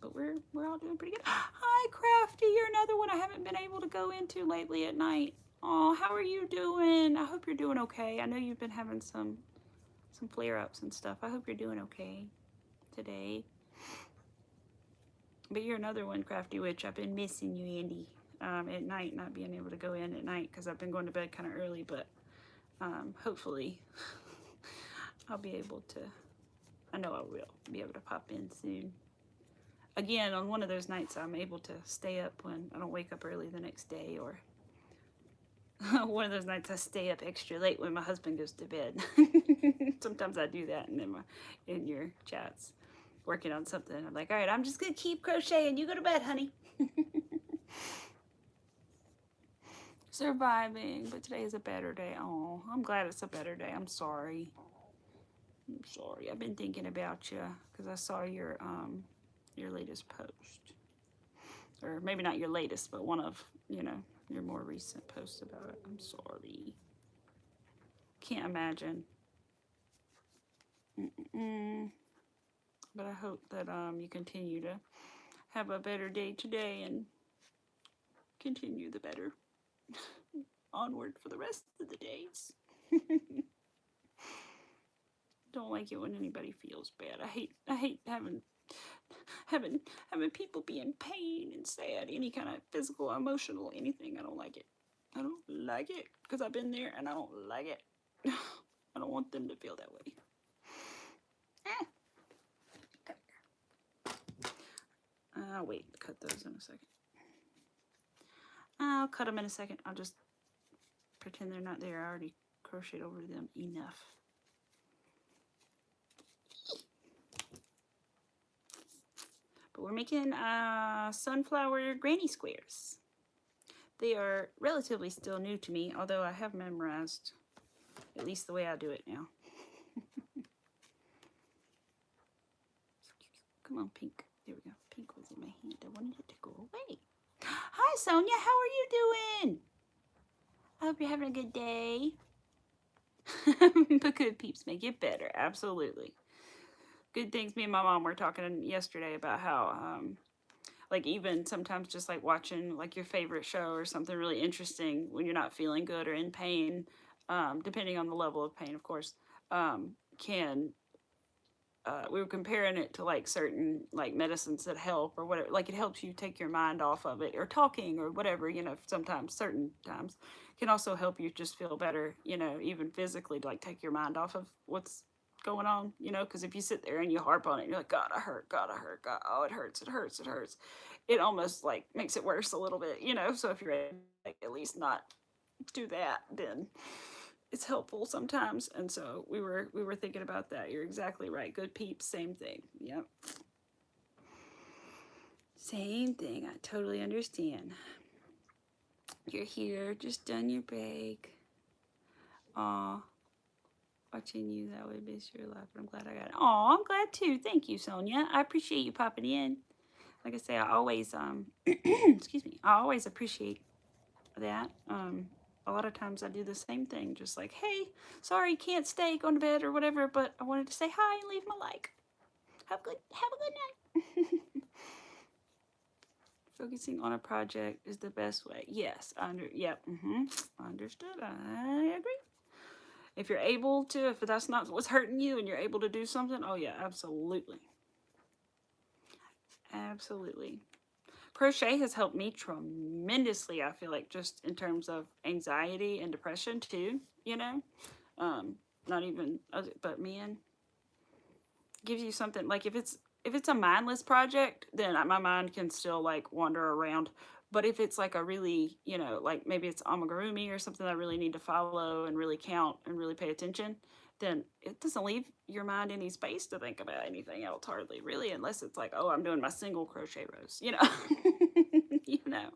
But we're all doing pretty good. Hi, Crafty. You're another one I haven't been able to go into lately at night. Oh, how are you doing? I hope you're doing okay. I know you've been having some flare-ups and stuff. I hope you're doing okay today. But you're another one, Crafty Witch. I've been missing you, Andy, at night, not being able to go in at night because I've been going to bed kind of early. But hopefully I'll be able to, I know I will be able to pop in soon. Again, on one of those nights I'm able to stay up when I don't wake up early the next day, or one of those nights I stay up extra late when my husband goes to bed. Sometimes I do that, and then in your chats, working on something, I'm like, all right, I'm just gonna keep crocheting. You go to bed, honey. Surviving, but today is a better day. Oh, I'm glad it's a better day. I'm sorry. I've been thinking about you because I saw your latest post, or maybe not your latest, but one of, you know, your more recent posts about it. I'm sorry. Can't imagine. But I hope that you continue to have a better day today and continue the better onward for the rest of the days. Don't like it when anybody feels bad. I hate having people be in pain and sad, any kind of physical, emotional, anything. I don't like it. I don't like it because I've been there and I don't like it. I don't want them to feel that way. I'll wait to cut those in a second. I'll cut them in a second. I'll just pretend they're not there. I already crocheted over them enough. But we're making sunflower granny squares. They are relatively still new to me, although I have memorized at least the way I do it now. Come on, Pink. There we go. Pink was in my hand. I wanted it to go away. Hi, Sonia. How are you doing? I hope you're having a good day. But good peeps make it better. Absolutely. Good things. Me and my mom were talking yesterday about how, like, even sometimes just like watching like your favorite show or something really interesting when you're not feeling good or in pain, depending on the level of pain, of course, can, we were comparing it to like certain like medicines that help or whatever, like it helps you take your mind off of it, or talking or whatever, you know, sometimes, certain times can also help you just feel better, you know, even physically, to like take your mind off of what's going on, you know, because if you sit there and you harp on it, you're like, God, I hurt, God, oh, it hurts, it almost like makes it worse a little bit, you know. So if you're like, at least not do that, then it's helpful sometimes. And so we were thinking about that. You're exactly right. Good peeps, same thing. Yep. Same thing. I totally understand. You're here, just done your break. Aw. Watching you, that would miss your life, but I'm glad I got it. Aw, I'm glad too. Thank you, Sonia. I appreciate you popping in. Like I say, I always, excuse me, I always appreciate that. A lot of times I do the same thing, just like, hey, sorry, can't stay, going to bed or whatever, but I wanted to say hi and leave my like. Have a good night. Focusing on a project is the best way. Yes, understood. I agree. If you're able to, if that's not what's hurting you and you're able to do something, oh yeah, absolutely. Absolutely. Crochet has helped me tremendously, I feel like, just in terms of anxiety and depression too, you know. Not even, but man, gives you something, like if if it's a mindless project, then my mind can still like wander around. But if it's like a really, you know, like maybe it's amigurumi or something that I really need to follow and really count and really pay attention, then it doesn't leave your mind any space to think about anything else hardly, really, unless it's like, oh, I'm doing my single crochet rows, you know. You know.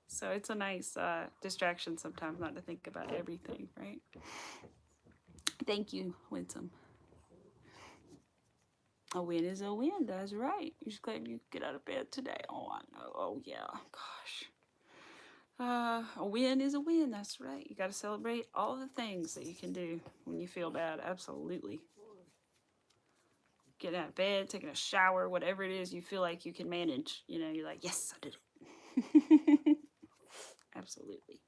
So it's a nice distraction sometimes not to think about everything, right? Thank you, Winsome. A win is a win, that's right. You're just glad you get out of bed today. Oh, I know. Oh, yeah. Gosh. A win is a win, that's right. You got to celebrate all the things that you can do when you feel bad. Absolutely. Getting out of bed, taking a shower, whatever it is you feel like you can manage. You know, you're like, yes, I did it. Absolutely.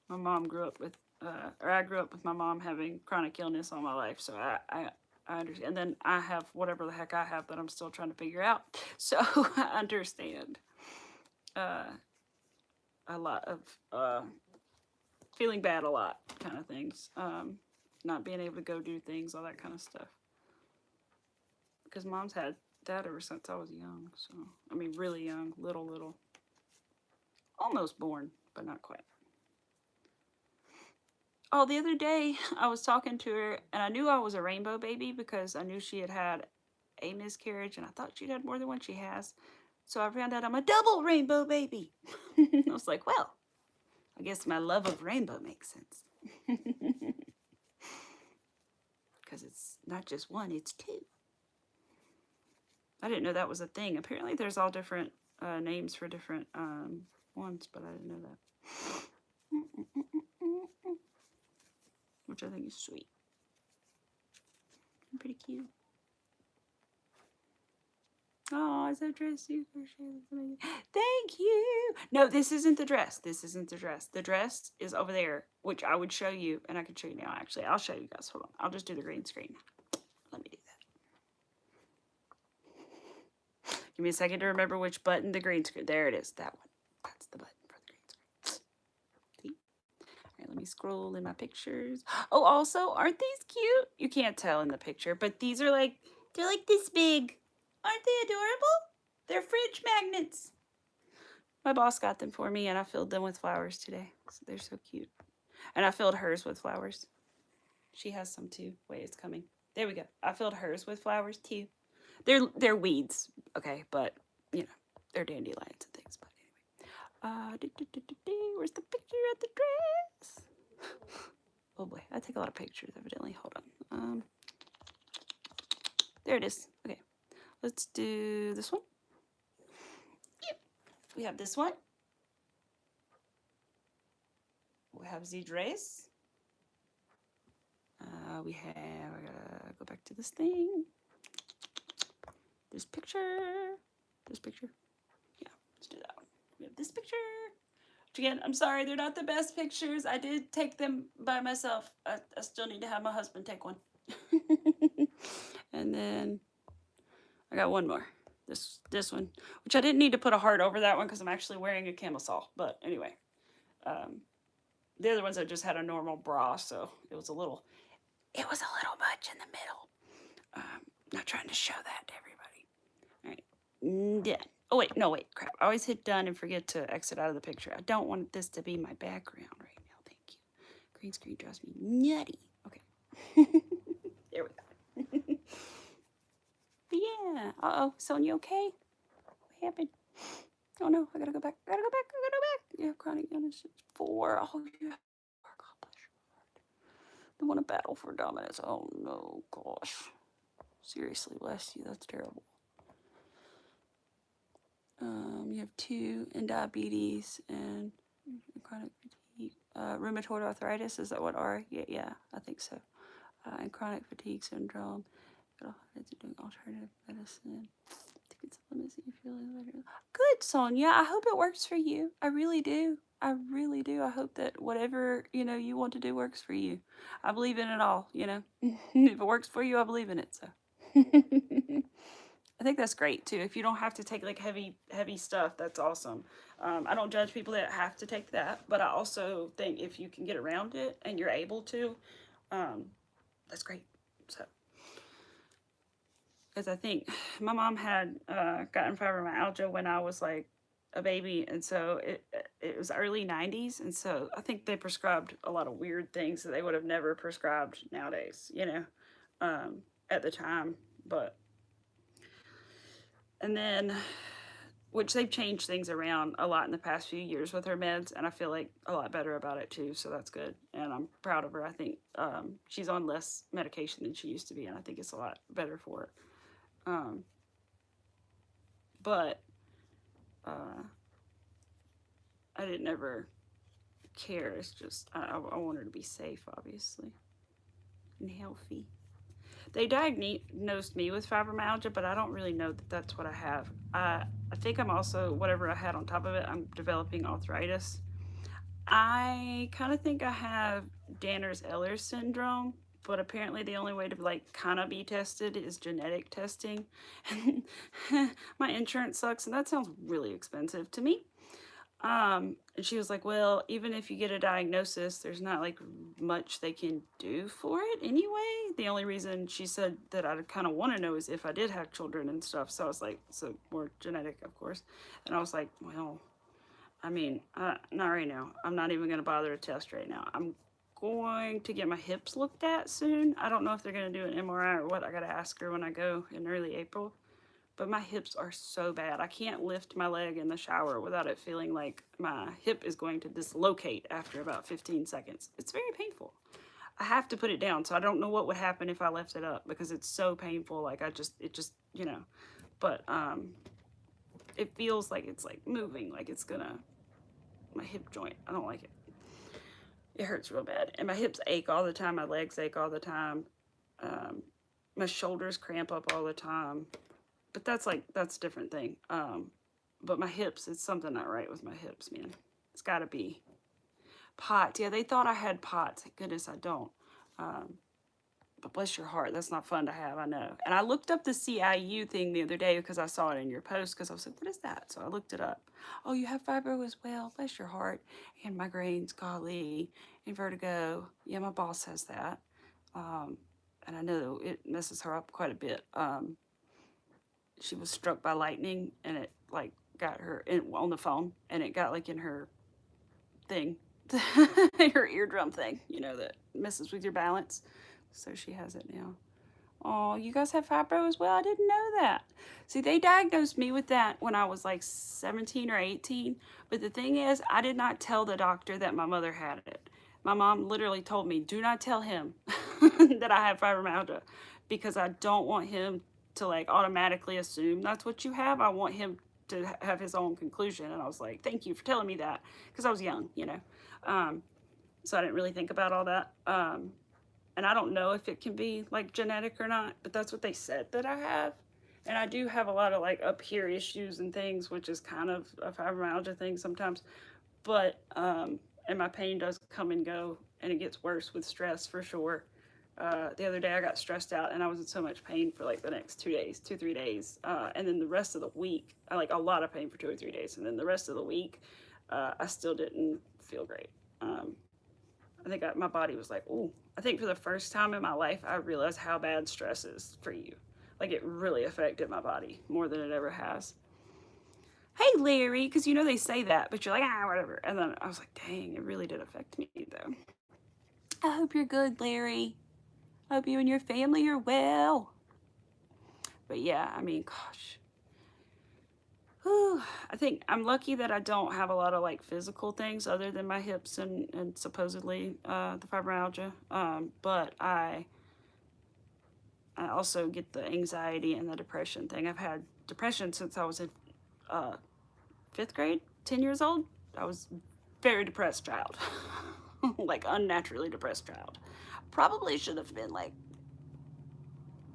My mom grew up with, or I grew up with my mom having chronic illness all my life, so I understand. And then I have whatever the heck I have that I'm still trying to figure out. So I understand a lot of feeling bad a lot kind of things. Not being able to go do things, all that kind of stuff. Because mom's had that ever since I was young. So, I mean, really young, little. Almost born, but not quite. Oh, the other day I was talking to her and I knew I was a rainbow baby because I knew she had a miscarriage and I thought she'd had more than one she has. So I found out I'm a double rainbow baby. I was like, well, I guess my love of rainbow makes sense. Because it's not just one, it's two. I didn't know that was a thing. Apparently there's all different names for different ones, but I didn't know that. Which I think is sweet. And pretty cute. Oh, is that dress you crocheted? Thank you. No, this isn't the dress. This isn't the dress. The dress is over there, which I would show you, and I can show you now, actually. I'll show you guys. Hold on. I'll just do the green screen. Let me do that. Give me a second to remember which button the green screen. There it is. That one. That's the button for the green screen. See? All right, let me scroll in my pictures. Oh, also, aren't these cute? You can't tell in the picture, but these are like, they're like this big. Aren't they adorable? They're fridge magnets. My boss got them for me, and I filled them with flowers today. So they're so cute. And I filled hers with flowers. She has some too. Wait, it's coming. There we go. I filled hers with flowers too. They're weeds, okay, but you know they're dandelions and things. But anyway, where's the picture of the dress? Oh boy, I take a lot of pictures evidently. Hold on. There it is. Okay. Let's do this one. Yep. We have this one. We have the dress. I gotta go back to this thing. This picture. Yeah, let's do that one. We have this picture. Which again, I'm sorry, they're not the best pictures. I did take them by myself. I still need to have my husband take one. And then I got one more. This one, which I didn't need to put a heart over that one because I'm actually wearing a camisole. But anyway, the other ones I just had a normal bra, so it was a little much in the middle. Not trying to show that to everybody. All right, done. Oh wait, crap! I always hit done and forget to exit out of the picture. I don't want this to be my background right now. Thank you. Green screen drives me nutty. Okay, there we go. But yeah. Uh-oh, Sonia, okay? What happened? Oh no, I gotta go back. Yeah, chronic illness 4. Oh, yeah. They want to battle for dominance. Oh no, gosh. Seriously, bless you. That's terrible. You have 2 in diabetes and chronic fatigue. Rheumatoid arthritis, is that what R? Yeah, I think so. And chronic fatigue syndrome. Doing alternative medicine. Good, Sonia. I hope it works for you. I really do. I hope that whatever, you want to do works for you. I believe in it all, If it works for you, I believe in it, so. I think that's great, too. If you don't have to take, like, heavy stuff, that's awesome. I don't judge people that have to take that, but I also think if you can get around it and you're able to, that's great, so. because I think my mom had gotten fibromyalgia when I was like a baby, and so it was early 90s, and so I think they prescribed a lot of weird things that they would have never prescribed nowadays, you know, at the time. But and then which they've changed things around a lot in the past few years with her meds, and I feel like a lot better about it too, so that's good, and I'm proud of her. I think she's on less medication than she used to be, and I think it's a lot better for her. um, but I didn't ever care. It's just I want her to be safe, obviously, and healthy. They diagnosed me with fibromyalgia, but I don't really know that that's what I have. I think I'm also, whatever I had on top of it, I'm developing arthritis. I kind of think I have Danner's-Ehlers syndrome, but apparently the only way to like kind of be tested is genetic testing. My insurance sucks, and that sounds really expensive to me. And she was like, well, even if you get a diagnosis, there's not like much they can do for it anyway. The only reason she said that I kind of want to know is if I did have children and stuff. So I was like, so more genetic, of course. And I was like, well, I mean, not right now. I'm not even going to bother to test right now. I'm going to get my hips looked at soon. I don't know if they're going to do an MRI or what. I got to ask her when I go in early April. But my hips are so bad. I can't lift my leg in the shower without it feeling like my hip is going to dislocate after about 15 seconds. It's very painful. I have to put it down, so I don't know what would happen if I left it up because it's so painful. Like it just, you know, but it feels like it's like moving, like it's gonna, my hip joint. I don't like it. It hurts real bad. And my hips ache all the time. My legs ache all the time. My shoulders cramp up all the time. But that's a different thing. But my hips, it's something not right with my hips, man. It's got to be. POTS. Yeah, they thought I had POTS. Thank goodness I don't. But bless your heart, that's not fun to have, I know. And I looked up the CIU thing the other day because I saw it in your post because I was like, what is that? So I looked it up. Oh, you have fibro as well. Bless your heart. And migraines, golly, and vertigo. Yeah, my boss has that. And I know it messes her up quite a bit. She was struck by lightning and it like got her on the phone and it got like in her thing, her eardrum thing, you know, that messes with your balance. So she has it now. Oh, you guys have fibro as well? I didn't know that. See, they diagnosed me with that when I was like 17 or 18. But the thing is, I did not tell the doctor that my mother had it. My mom literally told me, do not tell him that I have fibromyalgia because I don't want him to like automatically assume that's what you have. I want him to have his own conclusion. And I was like, thank you for telling me that because I was young, you know. So I didn't really think about all that. And I don't know if it can be like genetic or not, but that's what they said that I have. And I do have a lot of like up here issues and things, which is kind of a fibromyalgia thing sometimes. But, and my pain does come and go and it gets worse with stress for sure. The other day I got stressed out and I was in so much pain for like the next 2 days, 3 days. And then the rest of the week, I like a lot of pain for 2 or 3 days. And then the rest of the week, I still didn't feel great. I think my body was like, ooh. I think for the first time in my life, I realized how bad stress is for you. Like it really affected my body more than it ever has. Hey, Larry, because you know they say that, but you're like, whatever. And then I was like, dang, it really did affect me though. I hope you're good, Larry. I hope you and your family are well. But yeah, I mean, gosh. Whew, I think I'm lucky that I don't have a lot of like physical things other than my hips and supposedly the fibromyalgia. But I also get the anxiety and the depression thing. I've had depression since I was in 5th grade, 10 years old. I was a very depressed child, like unnaturally depressed child. Probably should have been like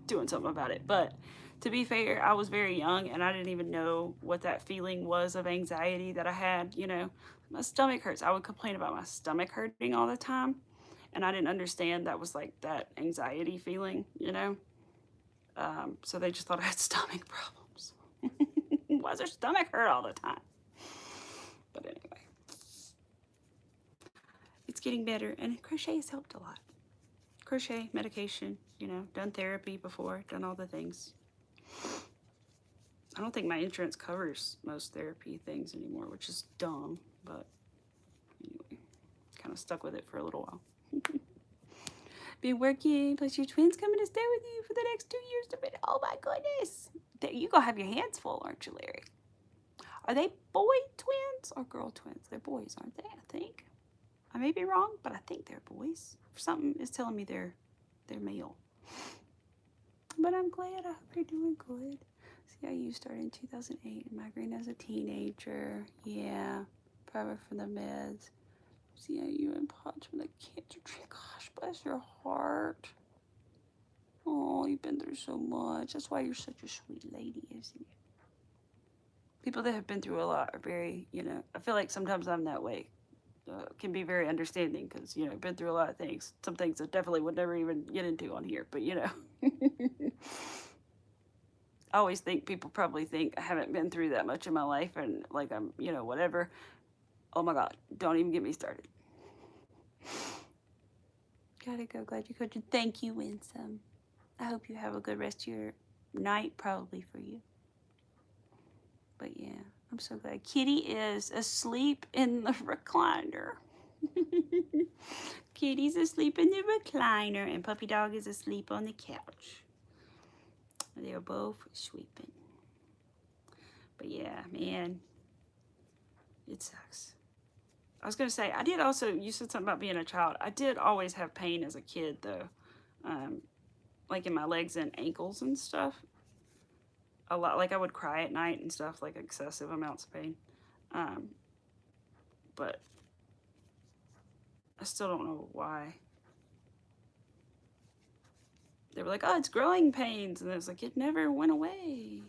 doing something about it, but to be fair, I was very young and I didn't even know what that feeling was of anxiety that I had, you know. My stomach hurts. I would complain about my stomach hurting all the time and I didn't understand that was like that anxiety feeling, you know. So they just thought I had stomach problems. Why does her stomach hurt all the time? But anyway, it's getting better and crochet has helped a lot. Crochet, medication, you know, done therapy before, done all the things. I don't think my insurance covers most therapy things anymore, which is dumb, but anyway, kind of stuck with it for a little while. Been working, plus your twins coming to stay with you for the next 2 years to minute. Oh my goodness. You gonna have your hands full, aren't you, Larry? Are they boy twins or girl twins? They're boys, aren't they? I think. I may be wrong, but I think they're boys. Something is telling me they're male. But I'm glad. I hope you're doing good. See how you started in 2008. Migraine as a teenager. Yeah. Probably from the meds. See how you in pots from the cancer tree. Gosh, bless your heart. Oh, you've been through so much. That's why you're such a sweet lady, isn't it? People that have been through a lot are very, you know, I feel like sometimes I'm that way. Can be very understanding because, you know, been through a lot of things. Some things I definitely would never even get into on here, but, you know. I always think people probably think I haven't been through that much in my life and, like, I'm, you know, whatever. Oh, my God. Don't even get me started. Gotta go. Glad you could. Thank you, Winsome. I hope you have a good rest of your night, probably for you. But, yeah. I'm so glad. Kitty is asleep in the recliner. Kitty's asleep in the recliner, and Puppy Dog is asleep on the couch. They're both sleeping. But yeah, man, it sucks. I was going to say, I did also, you said something about being a child. I did always have pain as a kid, though. Like in my legs and ankles and stuff. A lot, like I would cry at night and stuff, like excessive amounts of pain. But I still don't know why. They were like, oh, it's growing pains. And it was like, it never went away.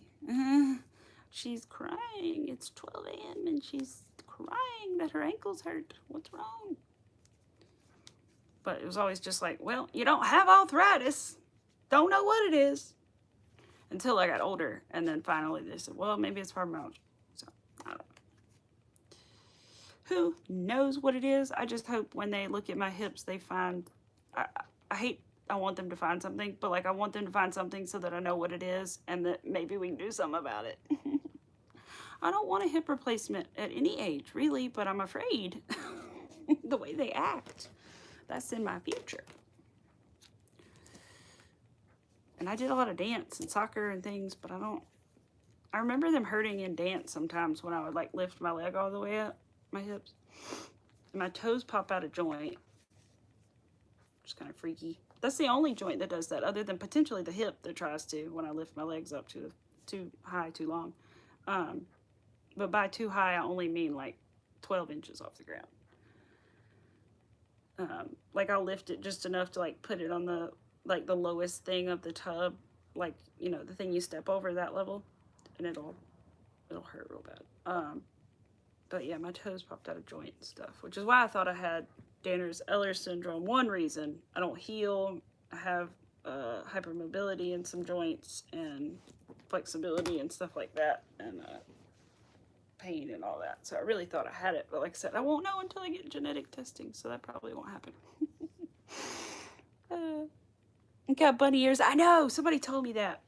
She's crying. It's 12 a.m. and she's crying that her ankles hurt. What's wrong? But it was always just like, well, you don't have arthritis. Don't know what it is. Until I got older, and then finally they said, well, maybe it's fibromyalgia. So, I don't know. Who knows what it is? I just hope when they look at my hips, they find, I want them to find something, but like I want them to find something so that I know what it is, and that maybe we can do something about it. I don't want a hip replacement at any age, really, but I'm afraid the way they act. That's in my future. And I did a lot of dance and soccer and things, but I remember them hurting in dance sometimes when I would like lift my leg all the way up, my hips. And my toes pop out of joint. It's kind of freaky. That's the only joint that does that, other than potentially the hip that tries to when I lift my legs up too high, too long. But by too high, I only mean like 12 inches off the ground. Like I'll lift it just enough to like put it on the like the lowest thing of the tub, like, you know, the thing you step over that level, and it'll hurt real bad. But yeah, my toes popped out of joint and stuff, which is why I thought I had Danner's-Ehlers syndrome. One reason, I don't heal. I have hypermobility in some joints and flexibility and stuff like that, and pain and all that. So I really thought I had it, but like I said, I won't know until I get genetic testing, so that probably won't happen. Got bunny ears. I know, somebody told me that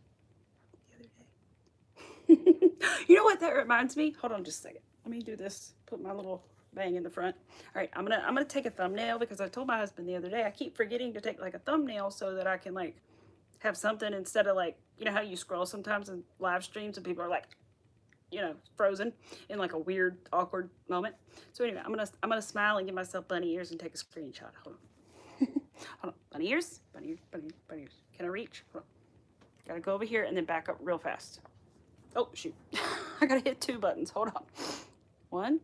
the other day. You know what that reminds me? Hold on just a second. Let me do this. Put my little bang in the front. All right, I'm gonna take a thumbnail because I told my husband the other day I keep forgetting to take like a thumbnail so that I can like have something instead of like, you know how you scroll sometimes in live streams and people are like, you know, frozen in like a weird awkward moment. So anyway, I'm gonna smile and give myself bunny ears and take a screenshot. Hold on. Hold on. Bunny ears. Bunny ears. Bunny ears. Can I reach? Hold on. Gotta go over here and then back up real fast. Oh, shoot. I gotta hit 2 buttons. Hold on. 1.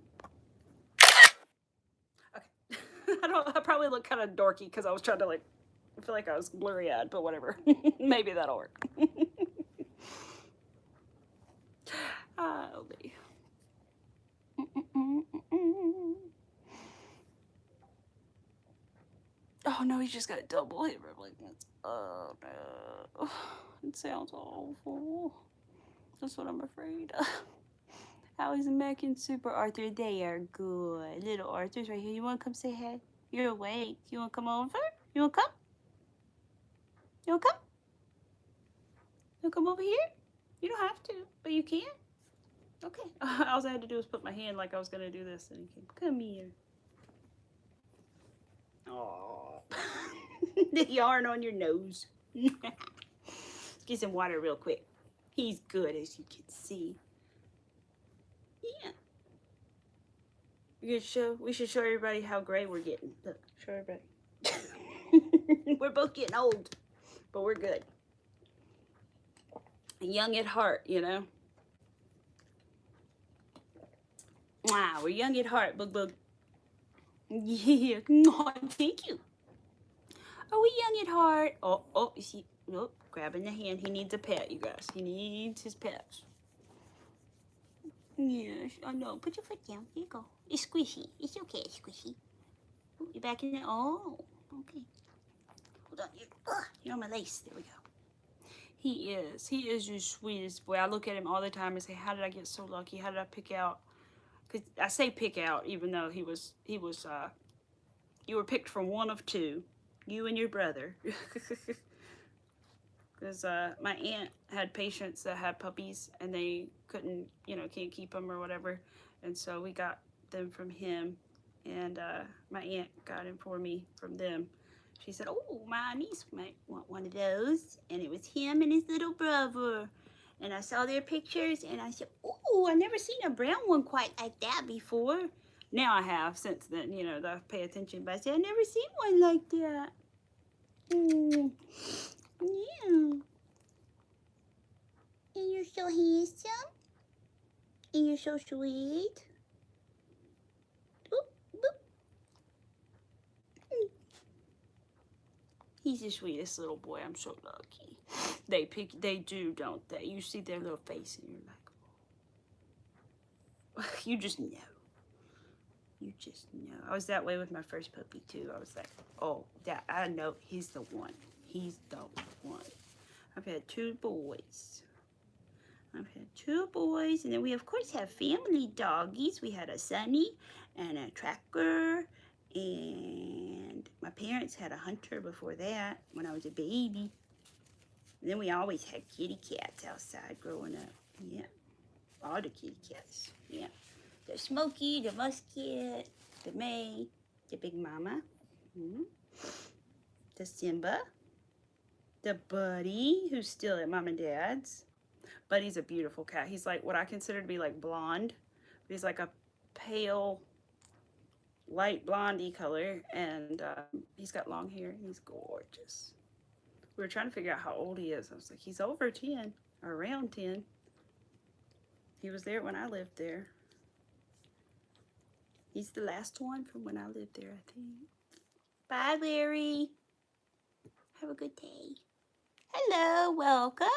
Okay. I probably look kind of dorky because I was trying to like, I feel like I was blurry-eyed, but whatever. Maybe that'll work. Oh, baby. Oh no, he just got a double hip replacement. Oh no. It sounds awful. That's what I'm afraid of. How is Mac and Super Arthur? They are good. Little Arthur's right here. You want to come say hi? You're awake. You want to come over? You want to come? You want to come? You want to come over here? You don't have to, but you can. Okay. All I had to do was put my hand like I was going to do this, and he came. Come here. Oh, the yarn on your nose. Let's get some water real quick. He's good, as you can see. Yeah. We should show everybody how gray we're getting. Look, show everybody. We're both getting old, but we're good. Young at heart, you know. Wow, we're young at heart, bug bug. Yeah, thank you. Are we young at heart? Oh, you see, oh, grabbing the hand. He needs a pet, you guys. He needs his pets. Yes, I know. Put your foot down. Here you go. It's squishy. It's okay, squishy. Oh, you're back in it. Oh, okay. Hold on. You're on my lace. There we go. He is the sweetest boy. I look at him all the time and say, how did I get so lucky? How did I pick out? Because I say pick out, even though you were picked from one of two, you and your brother. Because my aunt had patients that had puppies and they couldn't, can't keep them or whatever. And so we got them from him, and my aunt got him for me from them. She said, oh, my niece might want one of those. And it was him and his little brother. And I saw their pictures and I said, oh, I've never seen a brown one quite like that before. Now I have since then, I pay attention. But I said, I've never seen one like that. Yeah. And you're so handsome. And you're so sweet. Boop, boop. He's the sweetest little boy. I'm so lucky. They do, don't they? You see their little face and you're like, you just know. You just know. I was that way with my first puppy too. I was like, oh, I know he's the one. He's the one. I've had two boys. And then we of course have family doggies. We had a Sunny and a Tracker, and my parents had a Hunter before that when I was a baby. And then we always had kitty cats outside growing up. Yeah, all the kitty cats. Yeah, the Smokey, the Musket, the May, the Big Mama, the Simba, the Buddy, who's still at Mom and Dad's. Buddy's a beautiful cat. He's like what I consider to be like blonde. But he's like a pale, light blondie color, and he's got long hair, and he's gorgeous. We were trying to figure out how old he is. I was like, he's over 10, or around 10. He was there when I lived there. He's the last one from when I lived there, I think. Bye, Larry. Have a good day. Hello, welcome.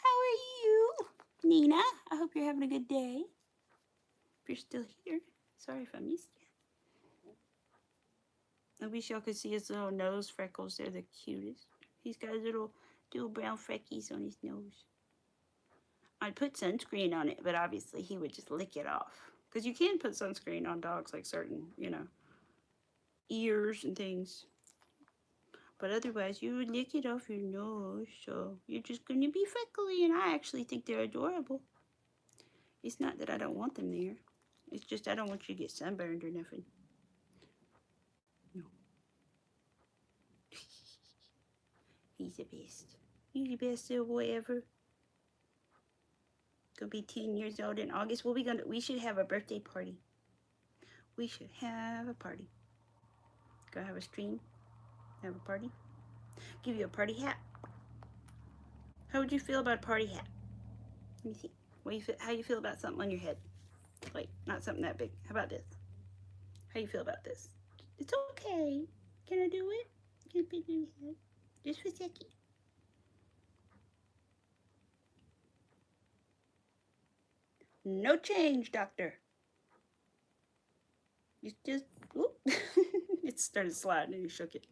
How are you? Nina, I hope you're having a good day. If you're still here. Sorry if I missed you. I wish y'all could see his little nose freckles. They're the cutest. He's got little brown freckies on his nose. I'd put sunscreen on it, but obviously he would just lick it off. Because you can put sunscreen on dogs, like certain, ears and things. But otherwise, you would lick it off your nose, so you're just going to be freckly, and I actually think they're adorable. It's not that I don't want them there. It's just I don't want you to get sunburned or nothing. No. He's the best. He's the best little boy ever. Gonna be 10 years old in August. We should have a birthday party. We should have a party. Go have a stream. Have a party. Give you a party hat. How would you feel about a party hat? Let me see. How you feel about something on your head? Like, not something that big. How about this? How you feel about this? It's okay. Can I do it? Can I put it in your head? Just for a second. No change, doctor. You just, whoop. It started sliding and he shook it.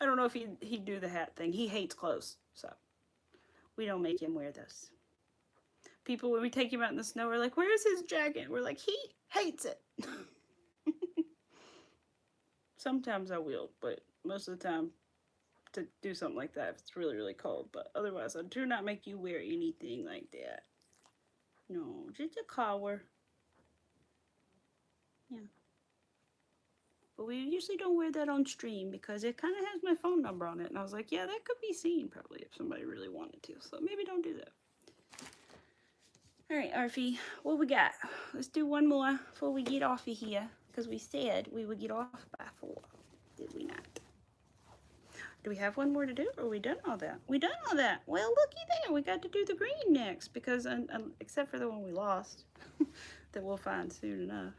I don't know if he'd do the hat thing. He hates clothes, so we don't make him wear those. People, when we take him out in the snow, are like, where's his jacket? We're like, he hates it. Sometimes I will, but most of the time, to do something like that if it's really, really cold. But otherwise, I do not make you wear anything like that. No, just a collar. Yeah. But we usually don't wear that on stream because it kind of has my phone number on it. And I was like, yeah, that could be seen probably if somebody really wanted to. So maybe don't do that. All right, Arfie, what we got? Let's do one more before we get off of here. Because we said we would get off by 4. Did we not? Do we have one more to do? Or are we done all that? We done all that. Well, looky there. We got to do the green next. Because, except for the one we lost. That we'll find soon enough.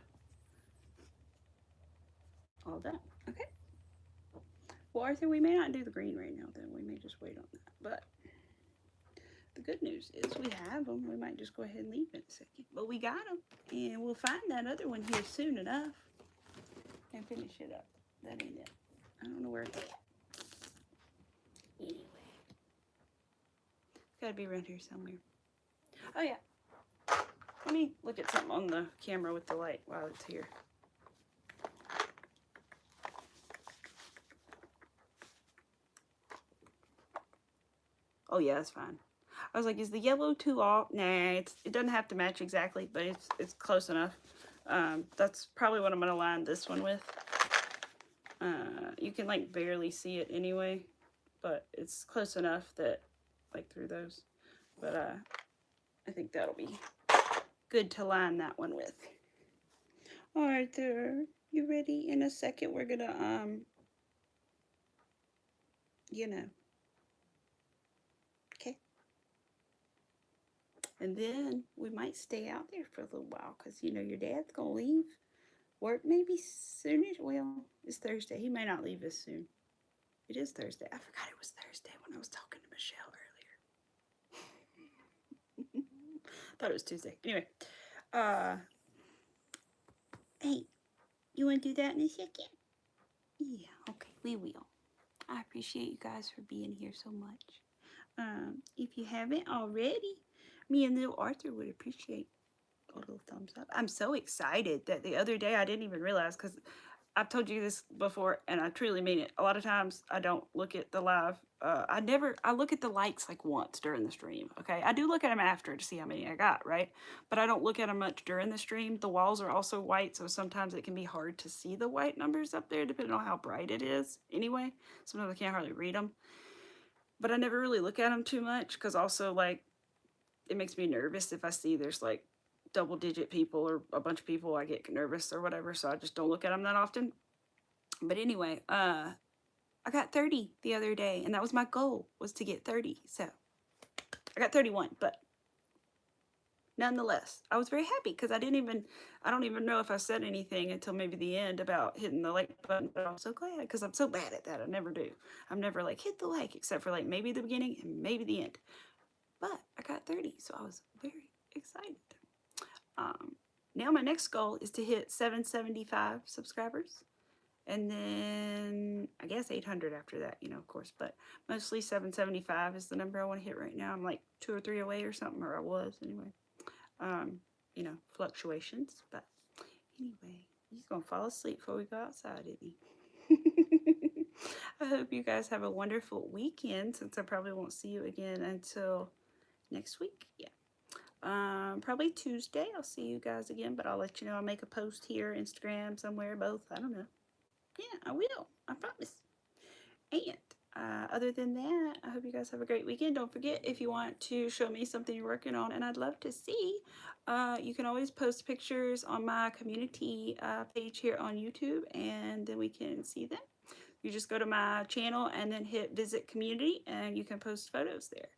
All done. Okay. Well, Arthur, we may not do the green right now, then. We may just wait on that. But the good news is we have them. We might just go ahead and leave in a second. But we got them. And we'll find that other one here soon enough. And finish it up. That ain't it. I don't know where it's at. Anyway. It's gotta be around here somewhere. Oh, yeah. Let me look at something on the camera with the light while it's here. Oh yeah, that's fine. I was like, is the yellow too off? Nah, it doesn't have to match exactly, but it's close enough. That's probably what I'm gonna line this one with. You can like barely see it anyway, but it's close enough that like through those. But I think that'll be good to line that one with. Arthur, you ready? In a second, we're gonna you know. Okay. And then we might stay out there for a little while because, you know, your dad's going to leave work maybe soonish. Well, it's Thursday. He may not leave as soon. It is Thursday. I forgot it was Thursday when I was talking to Michelle earlier. Thought it was Tuesday. Anyway. Hey, you want to do that in a second? Yeah, okay. We will. I appreciate you guys for being here so much. If you haven't already, me and little Arthur would appreciate a little thumbs up. I'm so excited that the other day I didn't even realize, because I've told you this before and I truly mean it. A lot of times I don't look at the live. I look at the likes like once during the stream. Okay. I do look at them after to see how many I got, right? But I don't look at them much during the stream. The walls are also white, so sometimes it can be hard to see the white numbers up there depending on how bright it is. Anyway, sometimes I can't hardly read them. But I never really look at them too much because also like it makes me nervous if I see there's like double-digit people or a bunch of people. I get nervous or whatever, so I just don't look at them that often. But anyway, I got 30 the other day, and that was my goal, was to get 30. So I got 31, but nonetheless, I was very happy because I don't even know if I said anything until maybe the end about hitting the like button, but I'm so glad because I'm so bad at that. I never do. I'm never like hit the like, except for like maybe the beginning and maybe the end. But I got 30, so I was very excited. Now my next goal is to hit 775 subscribers. And then I guess 800 after that, you know, of course. But mostly 775 is the number I want to hit right now. I'm like 2 or 3 away or something, or I was anyway. You know, fluctuations. But anyway, he's going to fall asleep before we go outside, isn't he? I hope you guys have a wonderful weekend, since I probably won't see you again until next week. Yeah. Probably Tuesday I'll see you guys again, but I'll let you know. I'll make a post here, Instagram, somewhere, both. I don't know. Yeah, I will. I promise. And other than that, I hope you guys have a great weekend. Don't forget, if you want to show me something you're working on and I'd love to see, you can always post pictures on my community page here on YouTube, and then we can see them. You just go to my channel and then hit visit community, and you can post photos there.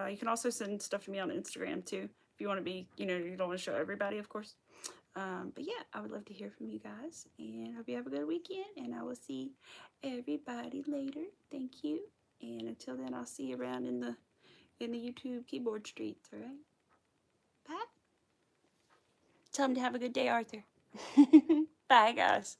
You can also send stuff to me on Instagram too, if you want to be, you know, you don't want to show everybody, of course. But yeah, I would love to hear from you guys, and hope you have a good weekend, and I will see everybody later. Thank you. And until then, I'll see you around in the YouTube keyboard streets, all right? Bye. Tell them to have a good day, Arthur. Bye, guys.